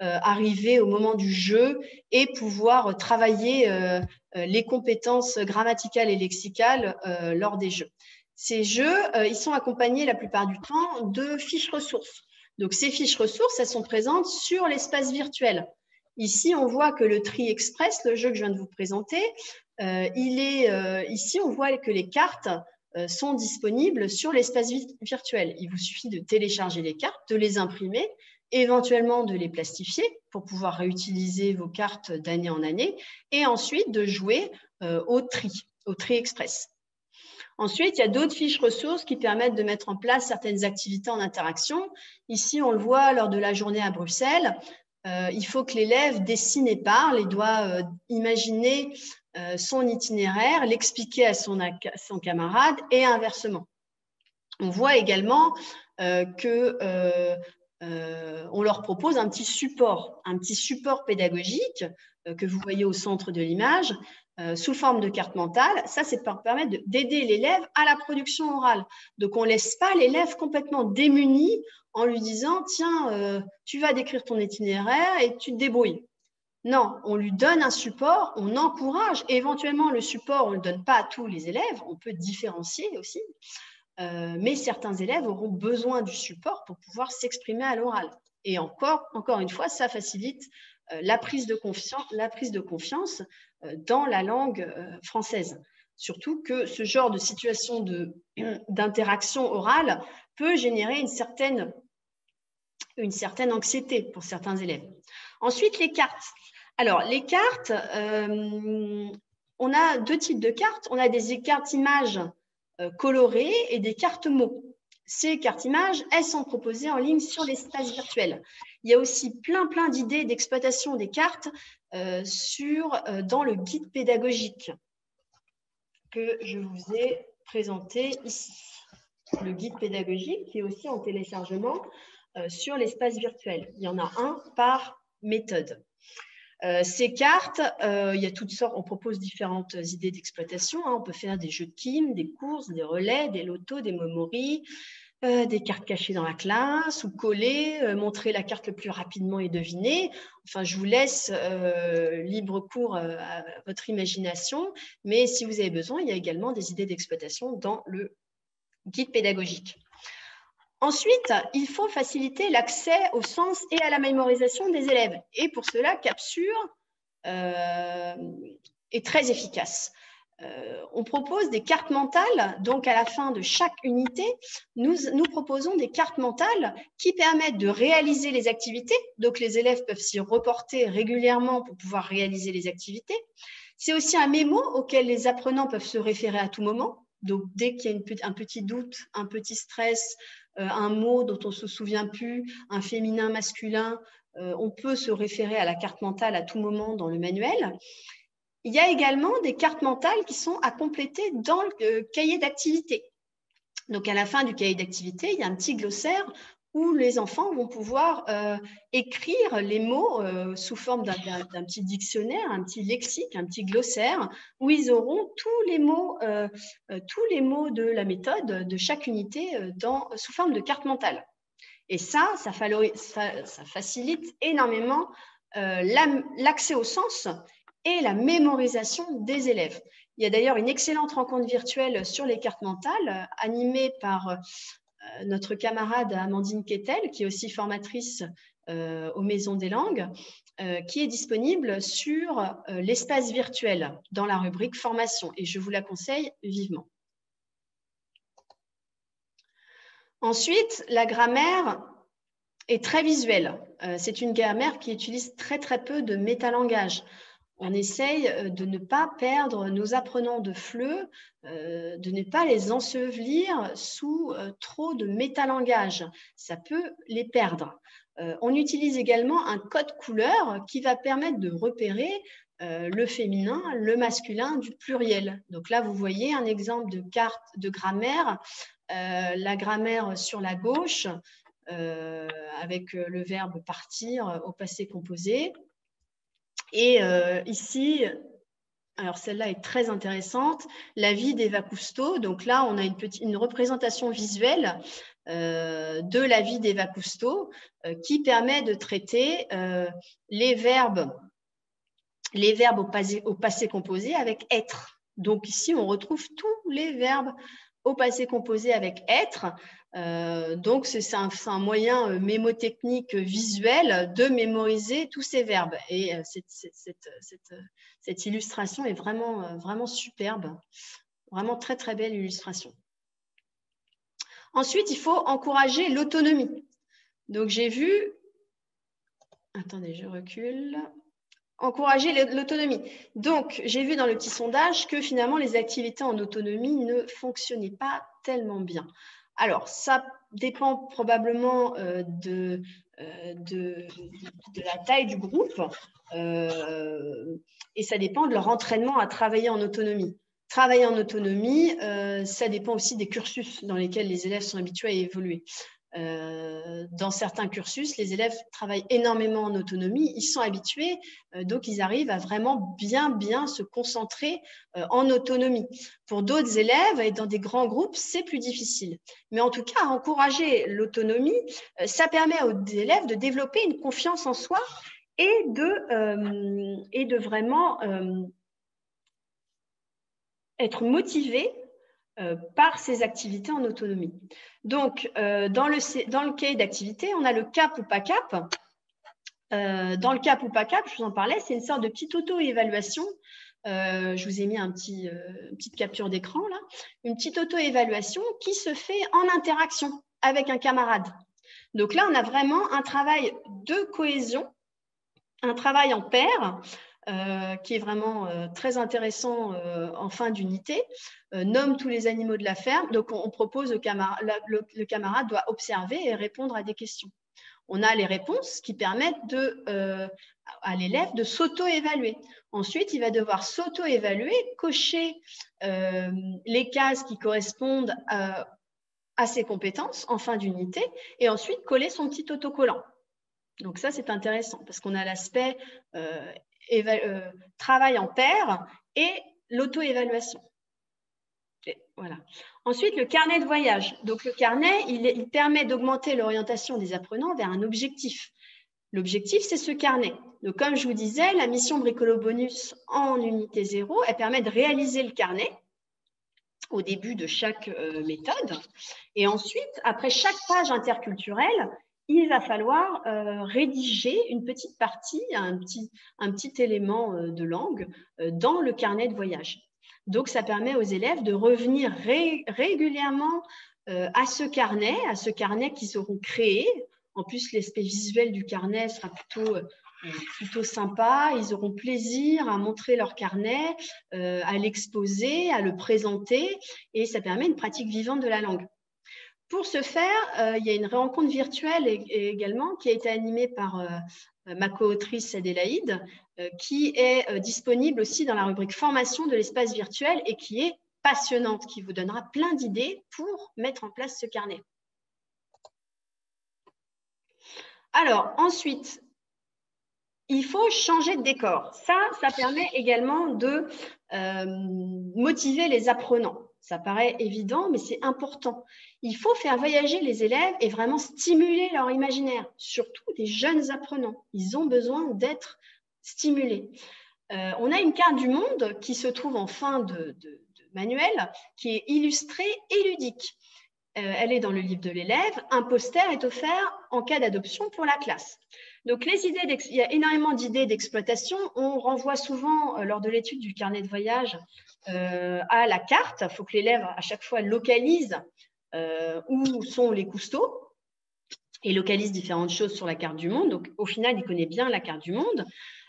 arriver au moment du jeu et pouvoir travailler les compétences grammaticales et lexicales lors des jeux. Ces jeux, ils sont accompagnés la plupart du temps de fiches ressources. Donc ces fiches ressources, elles sont présentes sur l'espace virtuel. Ici, on voit que le Tri Express, le jeu que je viens de vous présenter, ici, on voit que les cartes sont disponibles sur l'espace virtuel. Il vous suffit de télécharger les cartes, de les imprimer, éventuellement de les plastifier pour pouvoir réutiliser vos cartes d'année en année et ensuite de jouer au Tri Express. Ensuite, il y a d'autres fiches ressources qui permettent de mettre en place certaines activités en interaction. Ici, on le voit lors de la journée à Bruxelles. Il faut que l'élève dessine et parle et doit imaginer son itinéraire, l'expliquer à son camarade et inversement. On voit également qu'on leur propose un petit support pédagogique que vous voyez au centre de l'image, sous forme de carte mentale. Ça, c'est pour permettre d'aider l'élève à la production orale. Donc, on ne laisse pas l'élève complètement démuni en lui disant « Tiens, tu vas décrire ton itinéraire et tu te débrouilles ». Non, on lui donne un support, on encourage. Et éventuellement, le support, on ne le donne pas à tous les élèves, on peut différencier aussi. Mais certains élèves auront besoin du support pour pouvoir s'exprimer à l'oral. Et encore une fois, ça facilite la prise de confiance dans la langue française. Surtout que ce genre de situation d'interaction orale peut générer une certaine anxiété pour certains élèves. Ensuite, les cartes. Alors, les cartes, on a deux types de cartes. On a des cartes images colorées et des cartes mots. Ces cartes images, elles sont proposées en ligne sur l'espace virtuel. Il y a aussi plein d'idées d'exploitation des cartes dans le guide pédagogique que je vous ai présenté ici. Le guide pédagogique qui est aussi en téléchargement sur l'espace virtuel. Il y en a un par méthode. Ces cartes, il y a toutes sortes, on propose différentes idées d'exploitation. On peut faire des jeux de kim, des courses, des relais, des lotos, des memories, des cartes cachées dans la classe ou collées, montrer la carte le plus rapidement et deviner. Enfin, je vous laisse libre cours à votre imagination, mais si vous avez besoin, il y a également des idées d'exploitation dans le guide pédagogique. Ensuite, il faut faciliter l'accès au sens et à la mémorisation des élèves. Et pour cela, Capsure est très efficace. On propose des cartes mentales, donc à la fin de chaque unité, nous proposons des cartes mentales qui permettent de réaliser les activités, donc les élèves peuvent s'y reporter régulièrement pour pouvoir réaliser les activités. C'est aussi un mémo auquel les apprenants peuvent se référer à tout moment, donc dès qu'il y a un petit doute, un petit stress, un mot dont on ne se souvient plus, un féminin, masculin, on peut se référer à la carte mentale à tout moment dans le manuel. Il y a également des cartes mentales qui sont à compléter dans le cahier d'activité. Donc, à la fin du cahier d'activité, il y a un petit glossaire où les enfants vont pouvoir écrire les mots sous forme d'un petit dictionnaire, un petit lexique, un petit glossaire, où ils auront tous les mots de la méthode de chaque unité sous forme de carte mentale. Et ça facilite énormément l'accès au sens et la mémorisation des élèves. Il y a d'ailleurs une excellente rencontre virtuelle sur les cartes mentales animée par notre camarade Amandine Kettel, qui est aussi formatrice aux Maisons des Langues, qui est disponible sur l'espace virtuel dans la rubrique formation et je vous la conseille vivement. Ensuite, la grammaire est très visuelle. C'est une grammaire qui utilise très peu de métalangage. On essaye de ne pas perdre nos apprenants de FLE, de ne pas les ensevelir sous trop de métalangage. Ça peut les perdre. On utilise également un code couleur qui va permettre de repérer le féminin, le masculin du pluriel. Donc là, vous voyez un exemple de carte de grammaire. La grammaire sur la gauche, avec le verbe partir au passé composé. Et ici, alors celle-là est très intéressante, la vie d'Eva Cousteau. Donc là, on a une représentation visuelle de la vie d'Eva Cousteau qui permet de traiter les verbes au passé composé avec être. Donc ici, on retrouve tous les verbes au passé composé avec être. Donc, c'est un moyen mémotechnique visuel de mémoriser tous ces verbes. Et cette illustration est vraiment superbe. Vraiment très belle illustration. Ensuite, il faut encourager l'autonomie. Donc, j'ai vu… Attendez, je recule. Encourager l'autonomie. Donc, j'ai vu dans le petit sondage que finalement, les activités en autonomie ne fonctionnaient pas tellement bien. Alors, ça dépend probablement de la taille du groupe et ça dépend de leur entraînement à travailler en autonomie. Travailler en autonomie, ça dépend aussi des cursus dans lesquels les élèves sont habitués à évoluer. Dans certains cursus, les élèves travaillent énormément en autonomie, ils sont habitués, donc ils arrivent à vraiment bien se concentrer en autonomie. Pour d'autres élèves, et dans des grands groupes, c'est plus difficile. Mais en tout cas, encourager l'autonomie, ça permet aux élèves de développer une confiance en soi et de vraiment être motivés par ces activités en autonomie. Donc, dans le cahier d'activité, on a le cap ou pas cap. Dans le cap ou pas cap, je vous en parlais, c'est une sorte de petite auto-évaluation. Je vous ai mis une petite capture d'écran là. Une petite auto-évaluation qui se fait en interaction avec un camarade. Donc là, on a vraiment un travail de cohésion, un travail en paire, qui est vraiment très intéressant en fin d'unité, nomme tous les animaux de la ferme. Donc, on propose le camarade doit observer et répondre à des questions. On a les réponses qui permettent à l'élève de s'auto-évaluer. Ensuite, il va devoir s'auto-évaluer, cocher les cases qui correspondent à ses compétences en fin d'unité et ensuite coller son petit autocollant. Donc ça, c'est intéressant parce qu'on a l'aspect travail en paire et l'auto-évaluation. Voilà. Ensuite, le carnet de voyage. Donc, le carnet, il permet d'augmenter l'orientation des apprenants vers un objectif. L'objectif, c'est ce carnet. Donc, comme je vous disais, la mission Bricolo Bonus en unité 0, elle permet de réaliser le carnet au début de chaque méthode. Et ensuite, après chaque page interculturelle, il va falloir rédiger une petite partie, un petit élément de langue dans le carnet de voyage. Donc, ça permet aux élèves de revenir régulièrement à ce carnet qu'ils auront créé. En plus, l'aspect visuel du carnet sera plutôt sympa. Ils auront plaisir à montrer leur carnet, à l'exposer, à le présenter, et ça permet une pratique vivante de la langue. Pour ce faire, il y a une rencontre virtuelle également qui a été animée par ma co-autrice Adélaïde, qui est disponible aussi dans la rubrique formation de l'espace virtuel et qui est passionnante, qui vous donnera plein d'idées pour mettre en place ce carnet. Alors, ensuite, il faut changer de décor. Ça permet également de motiver les apprenants. Ça paraît évident, mais c'est important. Il faut faire voyager les élèves et vraiment stimuler leur imaginaire, surtout des jeunes apprenants. Ils ont besoin d'être stimulés. On a une carte du monde qui se trouve en fin de manuel, qui est illustrée et ludique. Elle est dans le livre de l'élève. Un poster est offert en cas d'adoption pour la classe. Donc, il y a énormément d'idées d'exploitation. On renvoie souvent, lors de l'étude du carnet de voyage, à la carte. Il faut que l'élève, à chaque fois, localise où sont les cousteaux et localise différentes choses sur la carte du monde. Donc, au final, il connaît bien la carte du monde.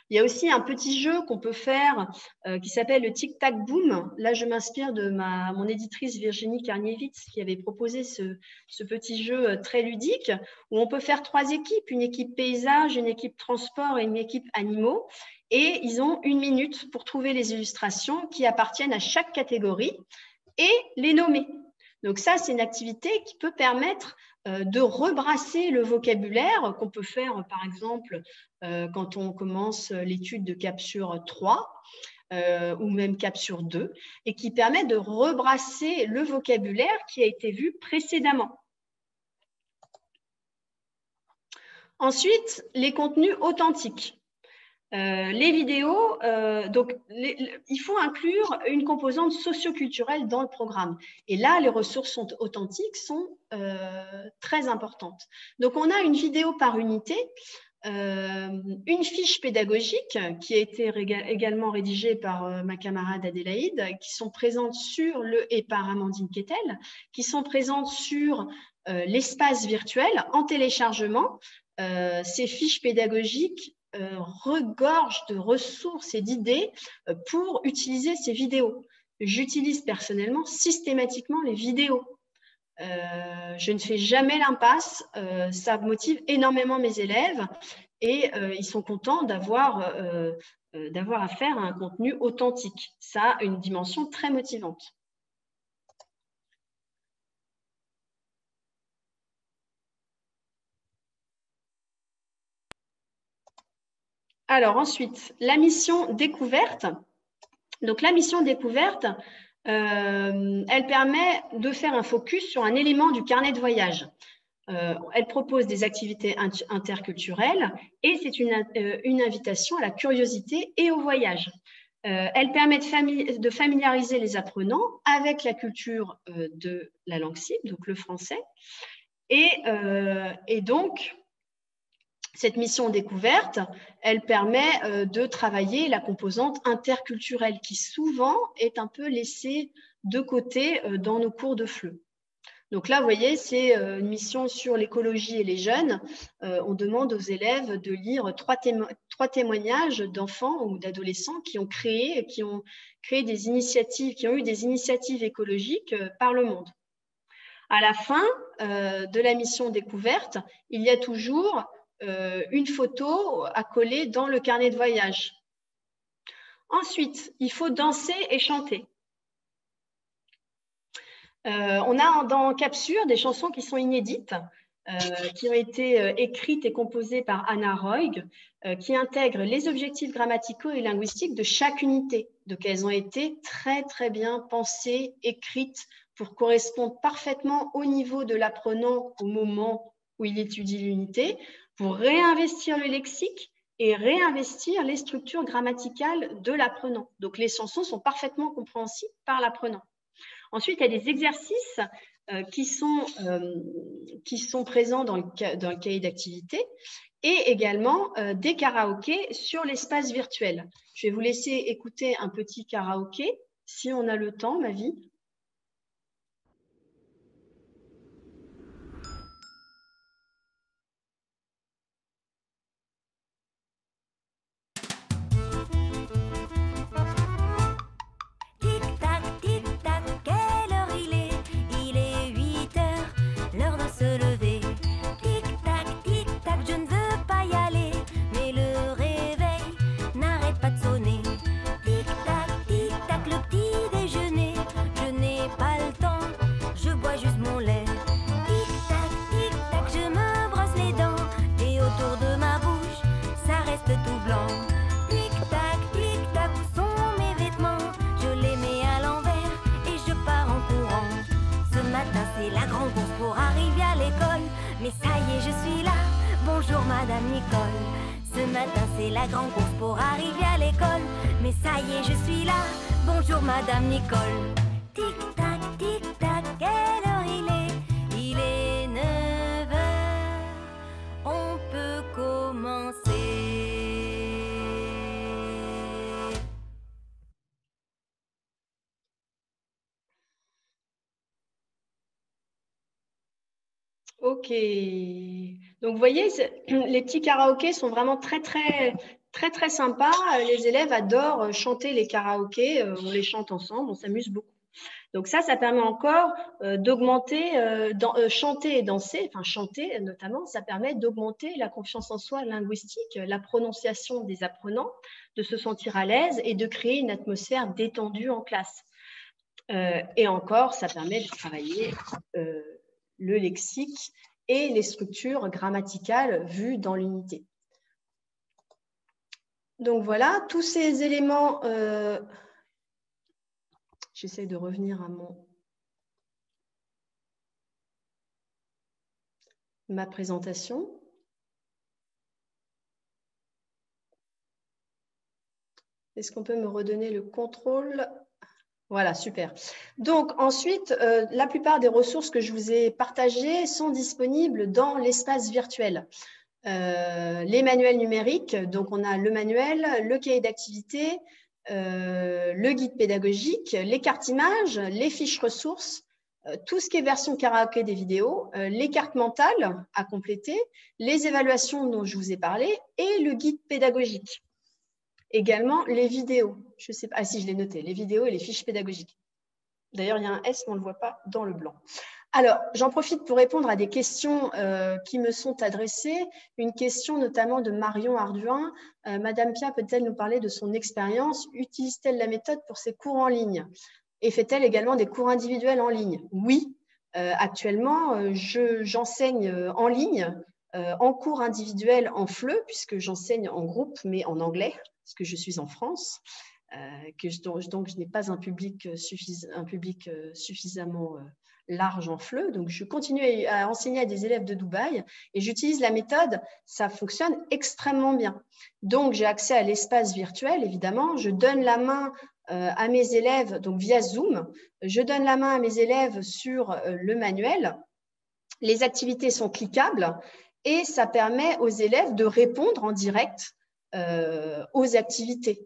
Il y a aussi un petit jeu qu'on peut faire qui s'appelle le Tic-Tac Boom. Là, je m'inspire de mon éditrice Virginie Karniewicz qui avait proposé ce petit jeu très ludique où on peut faire 3 équipes, une équipe paysage, une équipe transport et une équipe animaux. Et ils ont 1 minute pour trouver les illustrations qui appartiennent à chaque catégorie et les nommer. Donc ça, c'est une activité qui peut permettre de rebrasser le vocabulaire qu'on peut faire, par exemple, quand on commence l'étude de Capsure 3 ou même Capsure 2, et qui permet de rebrasser le vocabulaire qui a été vu précédemment. Ensuite, les contenus authentiques. Les vidéos, il faut inclure une composante socio-culturelle dans le programme. Et là, les ressources authentiques sont très importantes. Donc, on a une vidéo par unité, une fiche pédagogique qui a été également rédigée par ma camarade Adélaïde, qui sont présentes et par Amandine Quetel, qui sont présentes sur l'espace virtuel en téléchargement. Ces fiches pédagogiques regorge de ressources et d'idées pour utiliser ces vidéos. J'utilise personnellement systématiquement les vidéos. Je ne fais jamais l'impasse. Ça motive énormément mes élèves et ils sont contents d'avoir affaire à un contenu authentique. Ça a une dimension très motivante. Alors ensuite, la mission découverte. Donc la mission découverte, elle permet de faire un focus sur un élément du carnet de voyage. Elle propose des activités interculturelles et c'est une invitation à la curiosité et au voyage. Elle permet de familiariser les apprenants avec la culture de la langue cible, donc le français. Et donc, cette mission découverte, elle permet de travailler la composante interculturelle qui souvent est un peu laissée de côté dans nos cours de FLE. Donc là, vous voyez, c'est une mission sur l'écologie et les jeunes. On demande aux élèves de lire 3 témoignages d'enfants ou d'adolescents qui ont créé des initiatives, qui ont eu des initiatives écologiques par le monde. À la fin de la mission découverte, il y a toujours une photo à coller dans le carnet de voyage. Ensuite, il faut danser et chanter. On a dans Capsure des chansons qui sont inédites, qui ont été écrites et composées par Anna Roig, qui intègrent les objectifs grammaticaux et linguistiques de chaque unité. Donc, elles ont été très, très bien pensées, écrites pour correspondre parfaitement au niveau de l'apprenant au moment où il étudie l'unité, pour réinvestir le lexique et réinvestir les structures grammaticales de l'apprenant. Donc, les chansons sont parfaitement compréhensibles par l'apprenant. Ensuite, il y a des exercices qui sont présents dans le cahier d'activité et également des karaokés sur l'espace virtuel. Je vais vous laisser écouter un petit karaoké si on a le temps, ma vie. Mais ça y est, je suis là. Bonjour Madame Nicole. Ce matin c'est la grande course pour arriver à l'école. Mais ça y est, je suis là. Bonjour Madame Nicole. Tic-tac, tic-tac, quelle heure il est? Il est 9 heures. On peut commencer. Ok. Donc, vous voyez, les petits karaokés sont vraiment très sympas. Les élèves adorent chanter les karaokés. On les chante ensemble, on s'amuse beaucoup. Donc ça permet encore d'augmenter, chanter et danser, enfin chanter notamment, ça permet d'augmenter la confiance en soi linguistique, la prononciation des apprenants, de se sentir à l'aise et de créer une atmosphère détendue en classe. Et encore, ça permet de travailler le lexique et les structures grammaticales vues dans l'unité. Donc voilà, tous ces éléments, j'essaie de revenir à ma présentation. Est-ce qu'on peut me redonner le contrôle ? Voilà, super. Donc ensuite, la plupart des ressources que je vous ai partagées sont disponibles dans l'espace virtuel. Les manuels numériques, donc on a le manuel, le cahier d'activité, le guide pédagogique, les cartes images, les fiches ressources, tout ce qui est version karaoké des vidéos, les cartes mentales à compléter, les évaluations dont je vous ai parlé et le guide pédagogique. Également, les vidéos. Je sais pas, ah si, je l'ai noté, les vidéos et les fiches pédagogiques. D'ailleurs, il y a un S, mais on ne le voit pas dans le blanc. Alors, j'en profite pour répondre à des questions qui me sont adressées. Une question notamment de Marion Arduin. Madame Pia peut-elle nous parler de son expérience? Utilise-t-elle la méthode pour ses cours en ligne? Et fait-elle également des cours individuels en ligne? Oui, actuellement, j'enseigne en ligne, en cours individuel en FLE, puisque j'enseigne en groupe, mais en anglais, parce que je suis en France. Donc je n'ai pas un public suffisamment large en FLE. Donc, je continue à enseigner à des élèves de Dubaï et j'utilise la méthode. Ça fonctionne extrêmement bien. Donc, j'ai accès à l'espace virtuel, évidemment. Je donne la main à mes élèves, donc via Zoom. Je donne la main à mes élèves sur le manuel. Les activités sont cliquables et ça permet aux élèves de répondre en direct aux activités.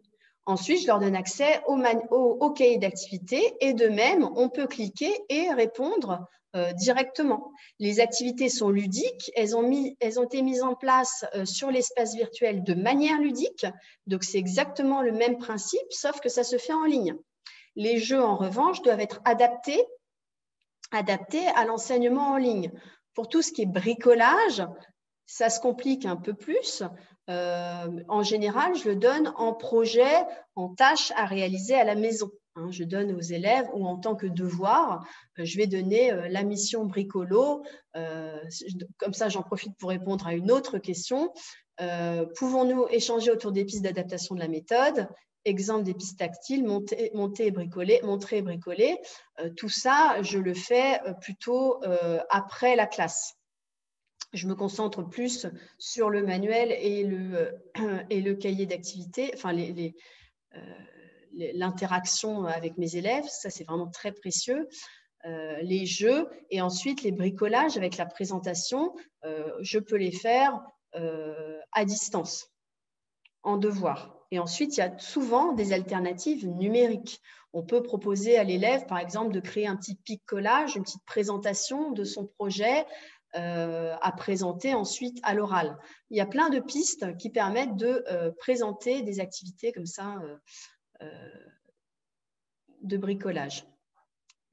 Ensuite, je leur donne accès au cahier d'activité et de même, on peut cliquer et répondre directement. Les activités sont ludiques, elles ont été mises en place sur l'espace virtuel de manière ludique, donc c'est exactement le même principe, sauf que ça se fait en ligne. Les jeux, en revanche, doivent être adaptés à l'enseignement en ligne. Pour tout ce qui est bricolage, ça se complique un peu plus. En général, je le donne en projet, en tâche à réaliser à la maison. Je donne aux élèves ou en tant que devoir, je vais donner la mission bricolo. Comme ça, j'en profite pour répondre à une autre question. Pouvons-nous échanger autour des pistes d'adaptation de la méthode? Exemple des pistes tactiles, montrer et bricoler. Tout ça, je le fais plutôt après la classe. Je me concentre plus sur le manuel et le cahier d'activité, enfin l'interaction avec mes élèves, ça c'est vraiment très précieux. Les jeux et ensuite les bricolages avec la présentation, je peux les faire à distance, en devoir. Et ensuite, il y a souvent des alternatives numériques. On peut proposer à l'élève, par exemple, de créer un petit pic-collage, une petite présentation de son projet à présenter ensuite à l'oral. Il y a plein de pistes qui permettent de présenter des activités comme ça de bricolage.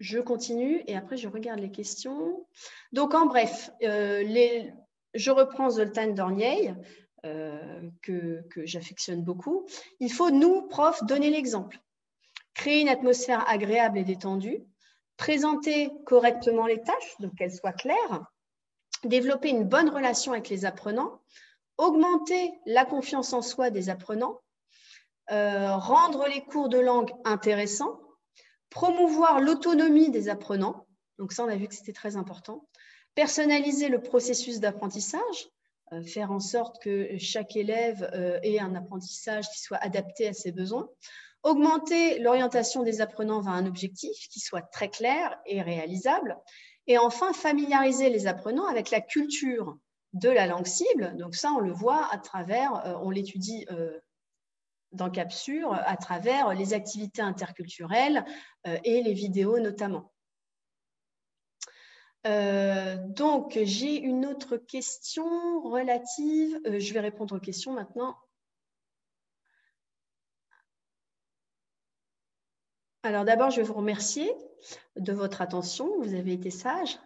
Je continue et après, je regarde les questions. Donc, en bref, je reprends Zoltán Dornier, que j'affectionne beaucoup. Il faut, nous, profs, donner l'exemple. Créer une atmosphère agréable et détendue, présenter correctement les tâches, donc qu'elles soient claires, développer une bonne relation avec les apprenants, augmenter la confiance en soi des apprenants, rendre les cours de langue intéressants, promouvoir l'autonomie des apprenants, donc ça on a vu que c'était très important, personnaliser le processus d'apprentissage, faire en sorte que chaque élève ait un apprentissage qui soit adapté à ses besoins, augmenter l'orientation des apprenants vers un objectif qui soit très clair et réalisable, et enfin familiariser les apprenants avec la culture de la langue cible. Donc ça, on le voit à travers, on l'étudie dans Capsure, à travers les activités interculturelles et les vidéos notamment. Donc, j'ai une autre question relative. Je vais répondre aux questions maintenant. Alors d'abord, je vais vous remercier de votre attention. Vous avez été sages.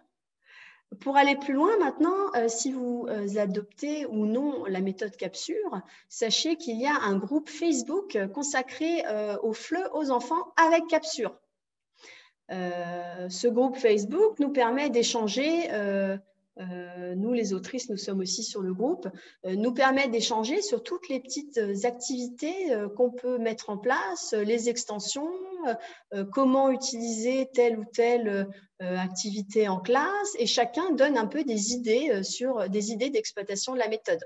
Pour aller plus loin maintenant, si vous adoptez ou non la méthode Capsure, sachez qu'il y a un groupe Facebook consacré au FLE aux enfants avec Capsure. Ce groupe Facebook nous permet d'échanger, nous les autrices, nous sommes aussi sur le groupe, nous permet d'échanger sur toutes les petites activités qu'on peut mettre en place, les extensions, comment utiliser telle ou telle activité en classe, et chacun donne un peu des idées sur des idées d'exploitation de la méthode.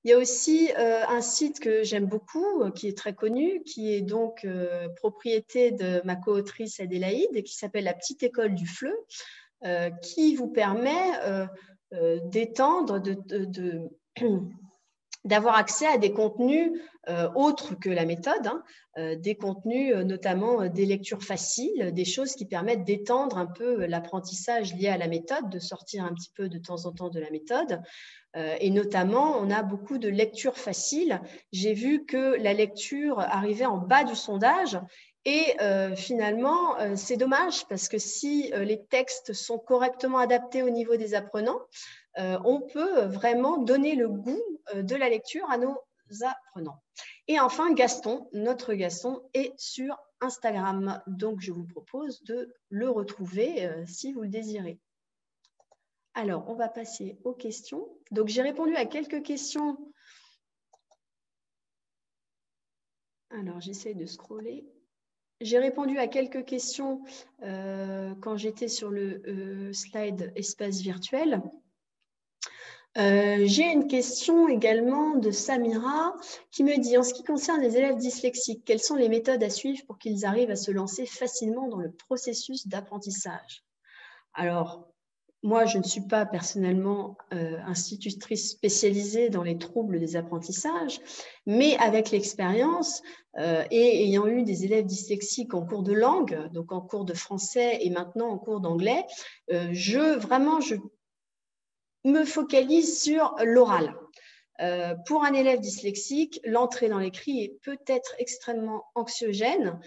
Il y a aussi un site que j'aime beaucoup, qui est très connu, qui est donc propriété de ma co-autrice Adélaïde, qui s'appelle La Petite École du FLE, qui vous permet d'étendre, d'avoir accès à des contenus autres que la méthode, des contenus notamment des lectures faciles, des choses qui permettent d'étendre un peu l'apprentissage lié à la méthode, de sortir un petit peu de temps en temps de la méthode. Et notamment, on a beaucoup de lectures faciles. J'ai vu que la lecture arrivait en bas du sondage et finalement, c'est dommage parce que si les textes sont correctement adaptés au niveau des apprenants, on peut vraiment donner le goût de la lecture à nos apprenants. Et enfin, Gaston, notre Gaston, est sur Instagram. Donc, je vous propose de le retrouver si vous le désirez. Alors, on va passer aux questions. Donc, j'ai répondu à quelques questions. Alors, j'essaie de scroller. J'ai répondu à quelques questions quand j'étais sur le slide espace virtuel. J'ai une question également de Samira qui me dit, en ce qui concerne les élèves dyslexiques, quelles sont les méthodes à suivre pour qu'ils arrivent à se lancer facilement dans le processus d'apprentissage? Alors, moi, je ne suis pas personnellement institutrice spécialisée dans les troubles des apprentissages, mais avec l'expérience et ayant eu des élèves dyslexiques en cours de langue, donc en cours de français et maintenant en cours d'anglais, je me focalise sur l'oral. Pour un élève dyslexique, l'entrée dans l'écrit peut être extrêmement anxiogène,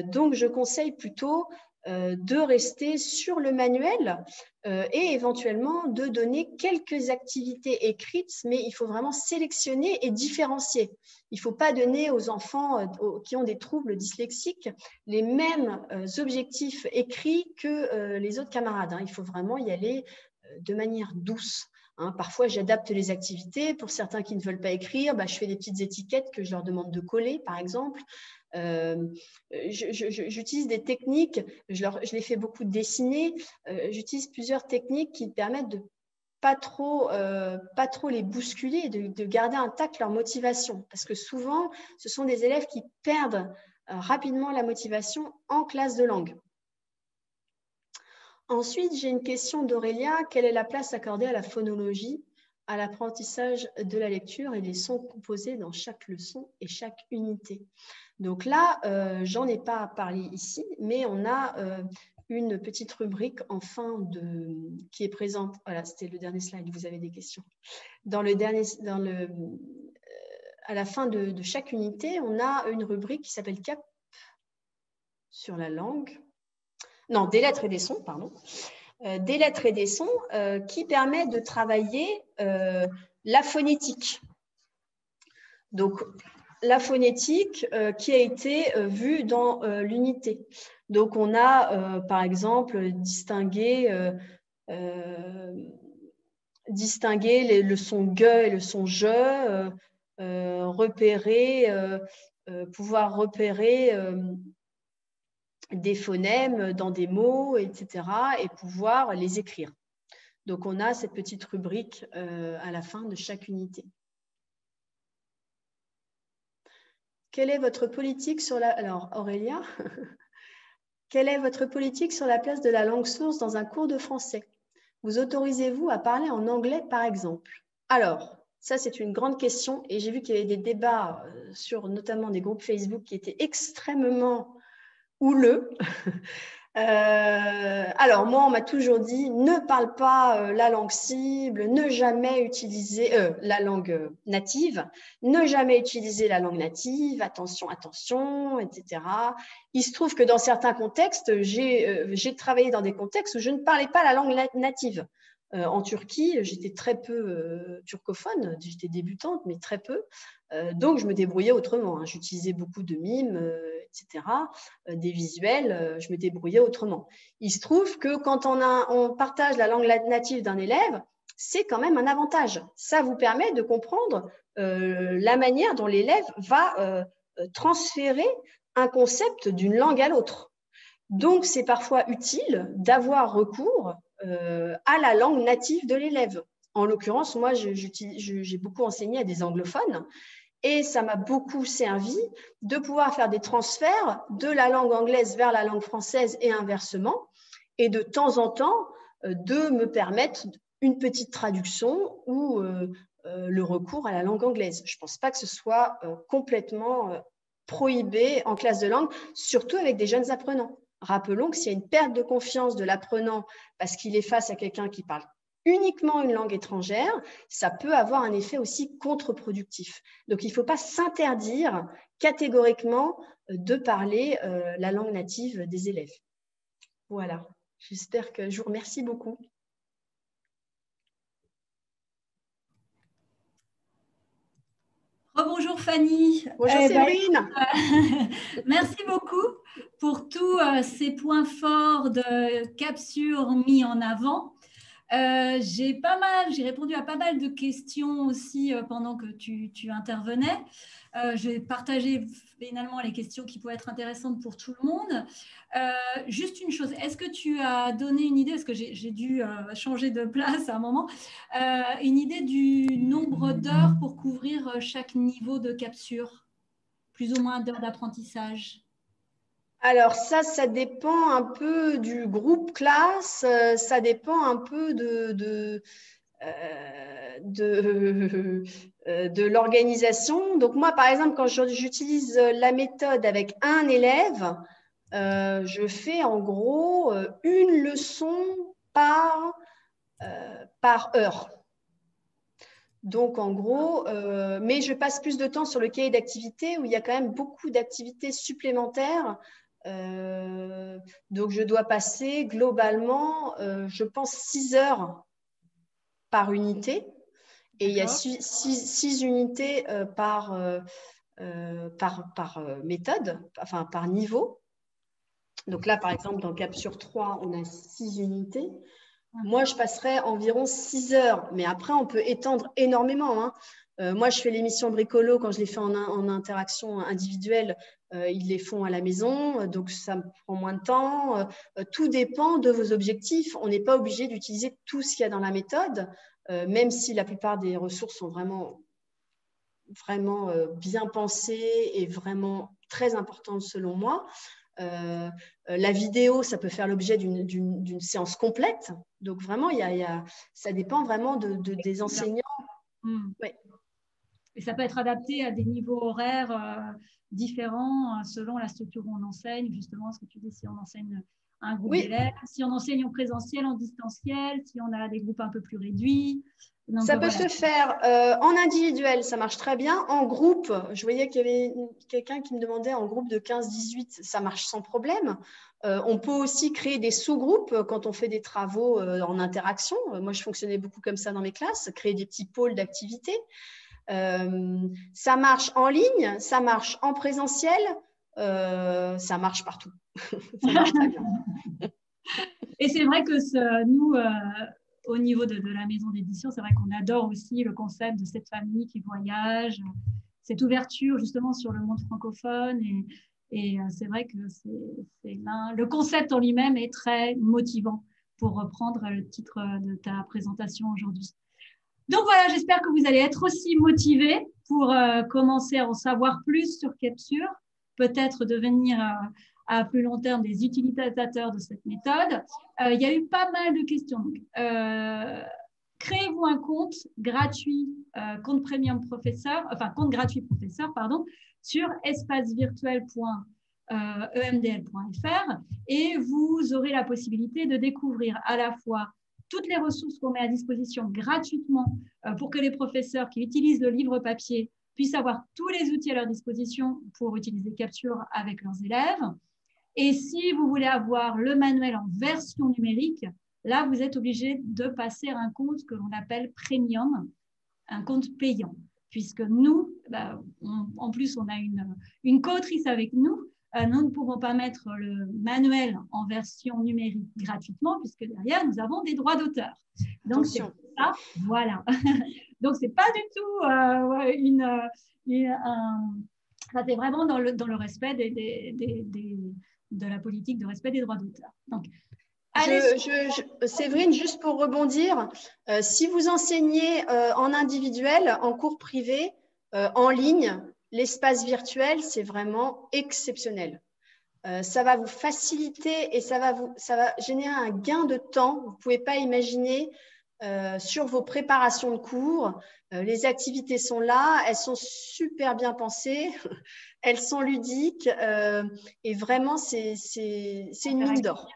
donc je conseille plutôt de rester sur le manuel et éventuellement de donner quelques activités écrites, mais il faut vraiment sélectionner et différencier. Il ne faut pas donner aux enfants qui ont des troubles dyslexiques les mêmes objectifs écrits que les autres camarades. Il faut vraiment y aller de manière douce. Parfois, j'adapte les activités. Pour certains qui ne veulent pas écrire, je fais des petites étiquettes que je leur demande de coller, par exemple. J'utilise des techniques, je les fais beaucoup dessiner. J'utilise plusieurs techniques qui permettent de pas trop les bousculer et de garder intacte leur motivation. Parce que souvent, ce sont des élèves qui perdent rapidement la motivation en classe de langue. Ensuite, j'ai une question d'Aurélia. Quelle est la place accordée à la phonologie à l'apprentissage de la lecture et les sons composés dans chaque leçon et chaque unité. Donc là, j'en ai pas parlé ici, mais on a une petite rubrique en fin qui est présente. Voilà, c'était le dernier slide, vous avez des questions. À la fin de chaque unité, on a une rubrique qui s'appelle Cap sur la langue. Non, des lettres et des sons, pardon. Des lettres et des sons qui permet de travailler la phonétique. Donc, la phonétique qui a été vue dans l'unité. Donc, on a, par exemple, distingué le son « ge » et le son « je », pouvoir repérer des phonèmes dans des mots, etc., et pouvoir les écrire. Donc, on a cette petite rubrique à la fin de chaque unité. Quelle est votre politique sur la... Alors, Aurélia, quelle est votre politique sur la place de la langue source dans un cours de français? Vous autorisez-vous à parler en anglais, par exemple? Alors, ça, c'est une grande question et j'ai vu qu'il y avait des débats sur notamment des groupes Facebook qui étaient extrêmement houleux. Alors, moi, on m'a toujours dit, ne parle pas la langue cible, ne jamais utiliser la langue native, ne jamais utiliser la langue native, attention, attention, etc. Il se trouve que dans certains contextes, j'ai travaillé dans des contextes où je ne parlais pas la langue native. En Turquie, j'étais très peu turcophone, j'étais débutante, mais très peu. Donc, je me débrouillais autrement. Hein. J'utilisais beaucoup de mimes, etc., des visuels, je me débrouillais autrement. Il se trouve que quand on partage la langue native d'un élève, c'est quand même un avantage. Ça vous permet de comprendre la manière dont l'élève va transférer un concept d'une langue à l'autre. Donc, c'est parfois utile d'avoir recours à la langue native de l'élève. En l'occurrence, moi, j'ai beaucoup enseigné à des anglophones et ça m'a beaucoup servi de pouvoir faire des transferts de la langue anglaise vers la langue française et inversement, et de temps en temps, de me permettre une petite traduction ou le recours à la langue anglaise. Je ne pense pas que ce soit complètement prohibé en classe de langue, surtout avec des jeunes apprenants. Rappelons que s'il y a une perte de confiance de l'apprenant parce qu'il est face à quelqu'un qui parle uniquement une langue étrangère, ça peut avoir un effet aussi contre-productif. Donc, il ne faut pas s'interdire catégoriquement de parler la langue native des élèves. Voilà, j'espère que je vous remercie beaucoup. Rebonjour Fanny. Bonjour Séverine. Merci beaucoup pour tous ces points forts de capture mis en avant. J'ai répondu à pas mal de questions aussi pendant que tu intervenais. J'ai partagé finalement les questions qui pouvaient être intéressantes pour tout le monde. Juste une chose, est-ce que tu as donné une idée, parce que j'ai dû changer de place à un moment, une idée du nombre d'heures pour couvrir chaque niveau de capture, plus ou moins d'heures d'apprentissage? Alors ça dépend un peu du groupe classe, ça dépend un peu de l'organisation. Donc moi, par exemple, quand j'utilise la méthode avec un élève, je fais en gros une leçon par heure. Donc, en gros, mais je passe plus de temps sur le cahier d'activités où il y a quand même beaucoup d'activités supplémentaires. Donc, je dois passer globalement, je pense, 6 heures par unité. Et il y a 6 unités par méthode, enfin par niveau. Donc là, par exemple, dans Capture 3, on a 6 unités. Moi, je passerai environ 6 heures, mais après, on peut étendre énormément. Hein. Moi, je fais l'émission Bricolo quand je les fais en interaction individuelle. Ils les font à la maison, donc ça me prend moins de temps. Tout dépend de vos objectifs. On n'est pas obligé d'utiliser tout ce qu'il y a dans la méthode, même si la plupart des ressources sont vraiment bien pensées et vraiment très importantes selon moi. La vidéo, ça peut faire l'objet d'une séance complète. Donc, vraiment, ça dépend vraiment des enseignants. Ouais. Et ça peut être adapté à des niveaux horaires différents selon la structure où on enseigne, justement, ce que tu dis, si on enseigne un groupe d'élèves, si on enseigne en présentiel, en distanciel, si on a des groupes un peu plus réduits. Donc, ça peut se faire en individuel, ça marche très bien. En groupe, je voyais qu'il y avait quelqu'un qui me demandait en groupe de 15-18, ça marche sans problème. On peut aussi créer des sous-groupes quand on fait des travaux en interaction. Moi, je fonctionnais beaucoup comme ça dans mes classes, créer des petits pôles d'activité. Ça marche en ligne, ça marche en présentiel, ça marche partout. Ça marche très bien. Et c'est vrai que nous, au niveau de la maison d'édition, c'est vrai qu'on adore aussi le concept de cette famille qui voyage, cette ouverture justement sur le monde francophone. Et c'est vrai que le concept en lui-même est très motivant, pour reprendre le titre de ta présentation aujourd'hui. Donc voilà, j'espère que vous allez être aussi motivés pour commencer à en savoir plus sur Capsure, peut-être devenir à plus long terme des utilisateurs de cette méthode. Il y a eu pas mal de questions. Créez-vous un compte gratuit, compte premium professeur, enfin compte gratuit professeur, pardon, sur espacevirtuel.emdl.fr et vous aurez la possibilité de découvrir à la fois toutes les ressources qu'on met à disposition gratuitement pour que les professeurs qui utilisent le livre papier puissent avoir tous les outils à leur disposition pour utiliser Capsure avec leurs élèves. Et si vous voulez avoir le manuel en version numérique, là, vous êtes obligé de passer à un compte que l'on appelle Premium, un compte payant, puisque nous, en plus, on a une co-autrice avec nous. Nous ne pouvons pas mettre le manuel en version numérique gratuitement, puisque derrière, nous avons des droits d'auteur. Donc, c'est ça, voilà. Donc, ce n'est pas du tout c'est vraiment dans le respect de la politique de respect des droits d'auteur. Donc, Séverine, juste pour rebondir, si vous enseignez en individuel, en cours privé, en ligne, l'espace virtuel, c'est vraiment exceptionnel. Ça va vous faciliter et ça va générer un gain de temps. Vous ne pouvez pas imaginer sur vos préparations de cours. Les activités sont là, elles sont super bien pensées, elles sont ludiques et vraiment, c'est une mine d'or.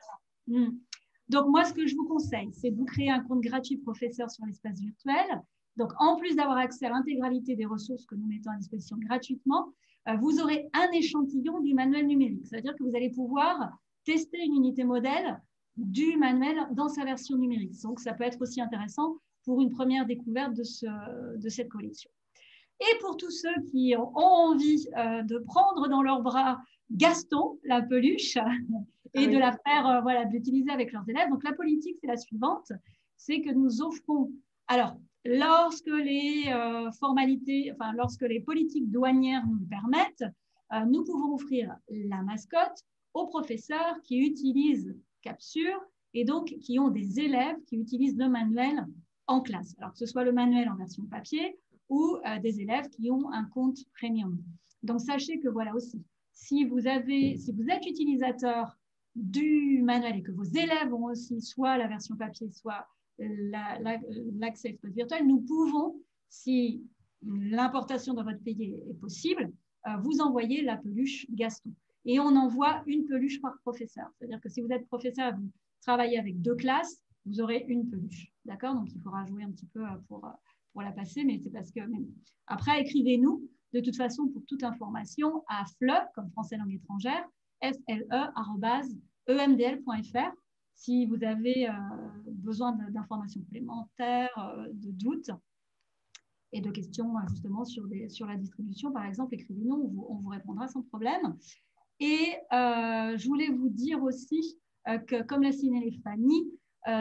Donc, moi, ce que je vous conseille, c'est de vous créer un compte gratuit professeur sur l'espace virtuel. Donc, en plus d'avoir accès à l'intégralité des ressources que nous mettons à disposition gratuitement, vous aurez un échantillon du manuel numérique. C'est-à-dire que vous allez pouvoir tester une unité modèle du manuel dans sa version numérique. Donc, ça peut être aussi intéressant pour une première découverte de cette collection. Et pour tous ceux qui ont envie de prendre dans leurs bras Gaston, la peluche, et de la faire, de l'utiliser avec leurs élèves. Donc, la politique, c'est la suivante, c'est que nous offrons, alors, lorsque les lorsque les politiques douanières nous le permettent, nous pouvons offrir la mascotte aux professeurs qui utilisent Capsure et donc qui ont des élèves qui utilisent le manuel en classe. Alors, que ce soit le manuel en version papier ou des élèves qui ont un compte premium. Donc, sachez que voilà aussi, si vous êtes utilisateur du manuel et que vos élèves ont aussi soit la version papier, soit l'accès à l'espace virtuel, nous pouvons, si l'importation dans votre pays est possible, vous envoyer la peluche Gaston. Et on envoie une peluche par professeur. C'est-à-dire que si vous êtes professeur, vous travaillez avec 2 classes, vous aurez une peluche. D'accord? Donc, il faudra jouer un petit peu pour la passer, mais c'est parce que… Après, écrivez-nous, de toute façon, pour toute information, à FLE, comme français langue étrangère, FLE@emdl.fr. Si vous avez besoin d'informations complémentaires, de doutes et de questions justement sur la distribution, par exemple, écrivez-nous, on vous répondra sans problème. Et je voulais vous dire aussi que, comme l'a signalé Fanny,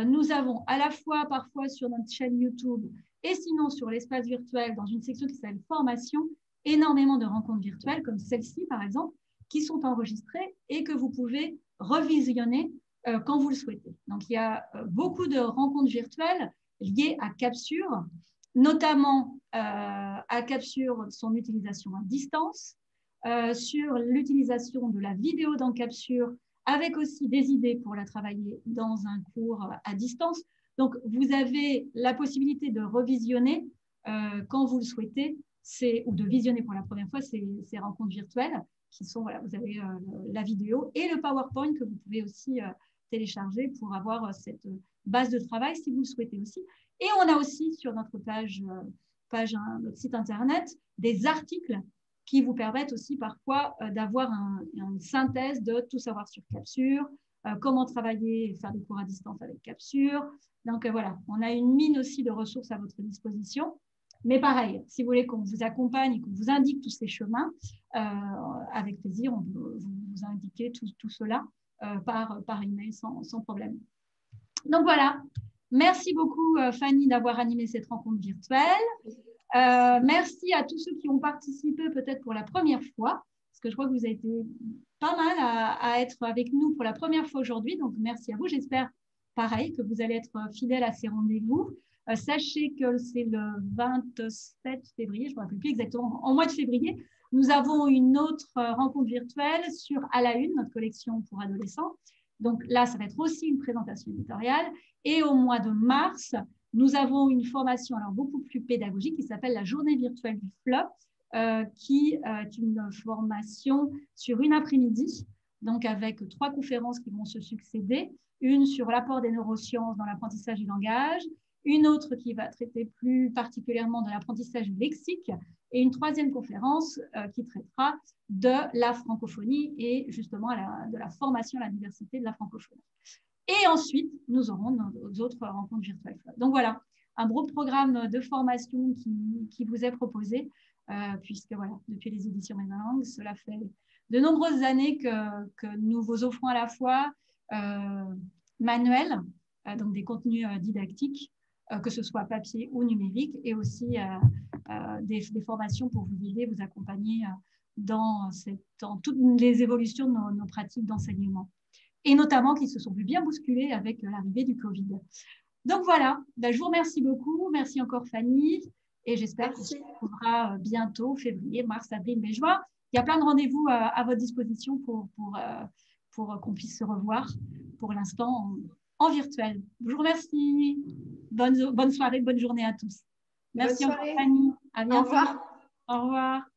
nous avons à la fois parfois sur notre chaîne YouTube et sinon sur l'espace virtuel, dans une section qui s'appelle Formation, énormément de rencontres virtuelles, comme celle-ci par exemple, qui sont enregistrées et que vous pouvez revisionner quand vous le souhaitez. Donc, il y a beaucoup de rencontres virtuelles liées à Capsure, notamment à Capsure, son utilisation à distance, sur l'utilisation de la vidéo dans Capsure, avec aussi des idées pour la travailler dans un cours à distance. Donc, vous avez la possibilité de revisionner quand vous le souhaitez, ou de visionner pour la première fois ces rencontres virtuelles qui sont, voilà, vous avez la vidéo et le PowerPoint que vous pouvez aussi télécharger pour avoir cette base de travail si vous le souhaitez aussi. Et on a aussi sur notre notre site internet, des articles qui vous permettent aussi parfois d'avoir une synthèse de tout savoir sur Capsure, comment travailler et faire des cours à distance avec Capsure. Donc voilà, on a une mine aussi de ressources à votre disposition. Mais pareil, si vous voulez qu'on vous accompagne et qu'on vous indique tous ces chemins, avec plaisir, on peut vous indiquer tout cela par email sans problème. Donc voilà, merci beaucoup Fanny d'avoir animé cette rencontre virtuelle. Merci à tous ceux qui ont participé peut-être pour la première fois, parce que je crois que vous avez été pas mal à être avec nous pour la première fois aujourd'hui. Donc merci à vous, j'espère pareil que vous allez être fidèles à ces rendez-vous. Sachez que c'est le 27 février, je ne me rappelle plus exactement, en mois de février, nous avons une autre rencontre virtuelle sur À la Une, notre collection pour adolescents. Donc là, ça va être aussi une présentation éditoriale. Et au mois de mars, nous avons une formation alors beaucoup plus pédagogique qui s'appelle la Journée virtuelle du FLE, qui est une formation sur une après-midi, donc avec 3 conférences qui vont se succéder. Une sur l'apport des neurosciences dans l'apprentissage du langage, une autre qui va traiter plus particulièrement de l'apprentissage lexique et une 3e conférence qui traitera de la francophonie et justement de la formation à la diversité de la francophonie. Et ensuite, nous aurons nos autres rencontres virtuelles. Donc voilà, un gros programme de formation qui vous est proposé, puisque voilà, depuis les éditions Ménalangue, cela fait de nombreuses années que nous vous offrons à la fois manuels, donc des contenus didactiques, que ce soit papier ou numérique, et aussi des formations pour vous aider, vous accompagner dans toutes les évolutions de nos pratiques d'enseignement. Et notamment qui se sont vu bien bousculées avec l'arrivée du Covid. Donc voilà, je vous remercie beaucoup. Merci encore Fanny. Et j'espère qu'on se retrouvera bientôt, février, mars, avril, mai, juin. Il y a plein de rendez-vous à votre disposition pour qu'on puisse se revoir pour l'instant en virtuel. Je vous remercie. Bonne soirée, bonne journée à tous. Merci encore Fanny. À bientôt. Au revoir. Au revoir.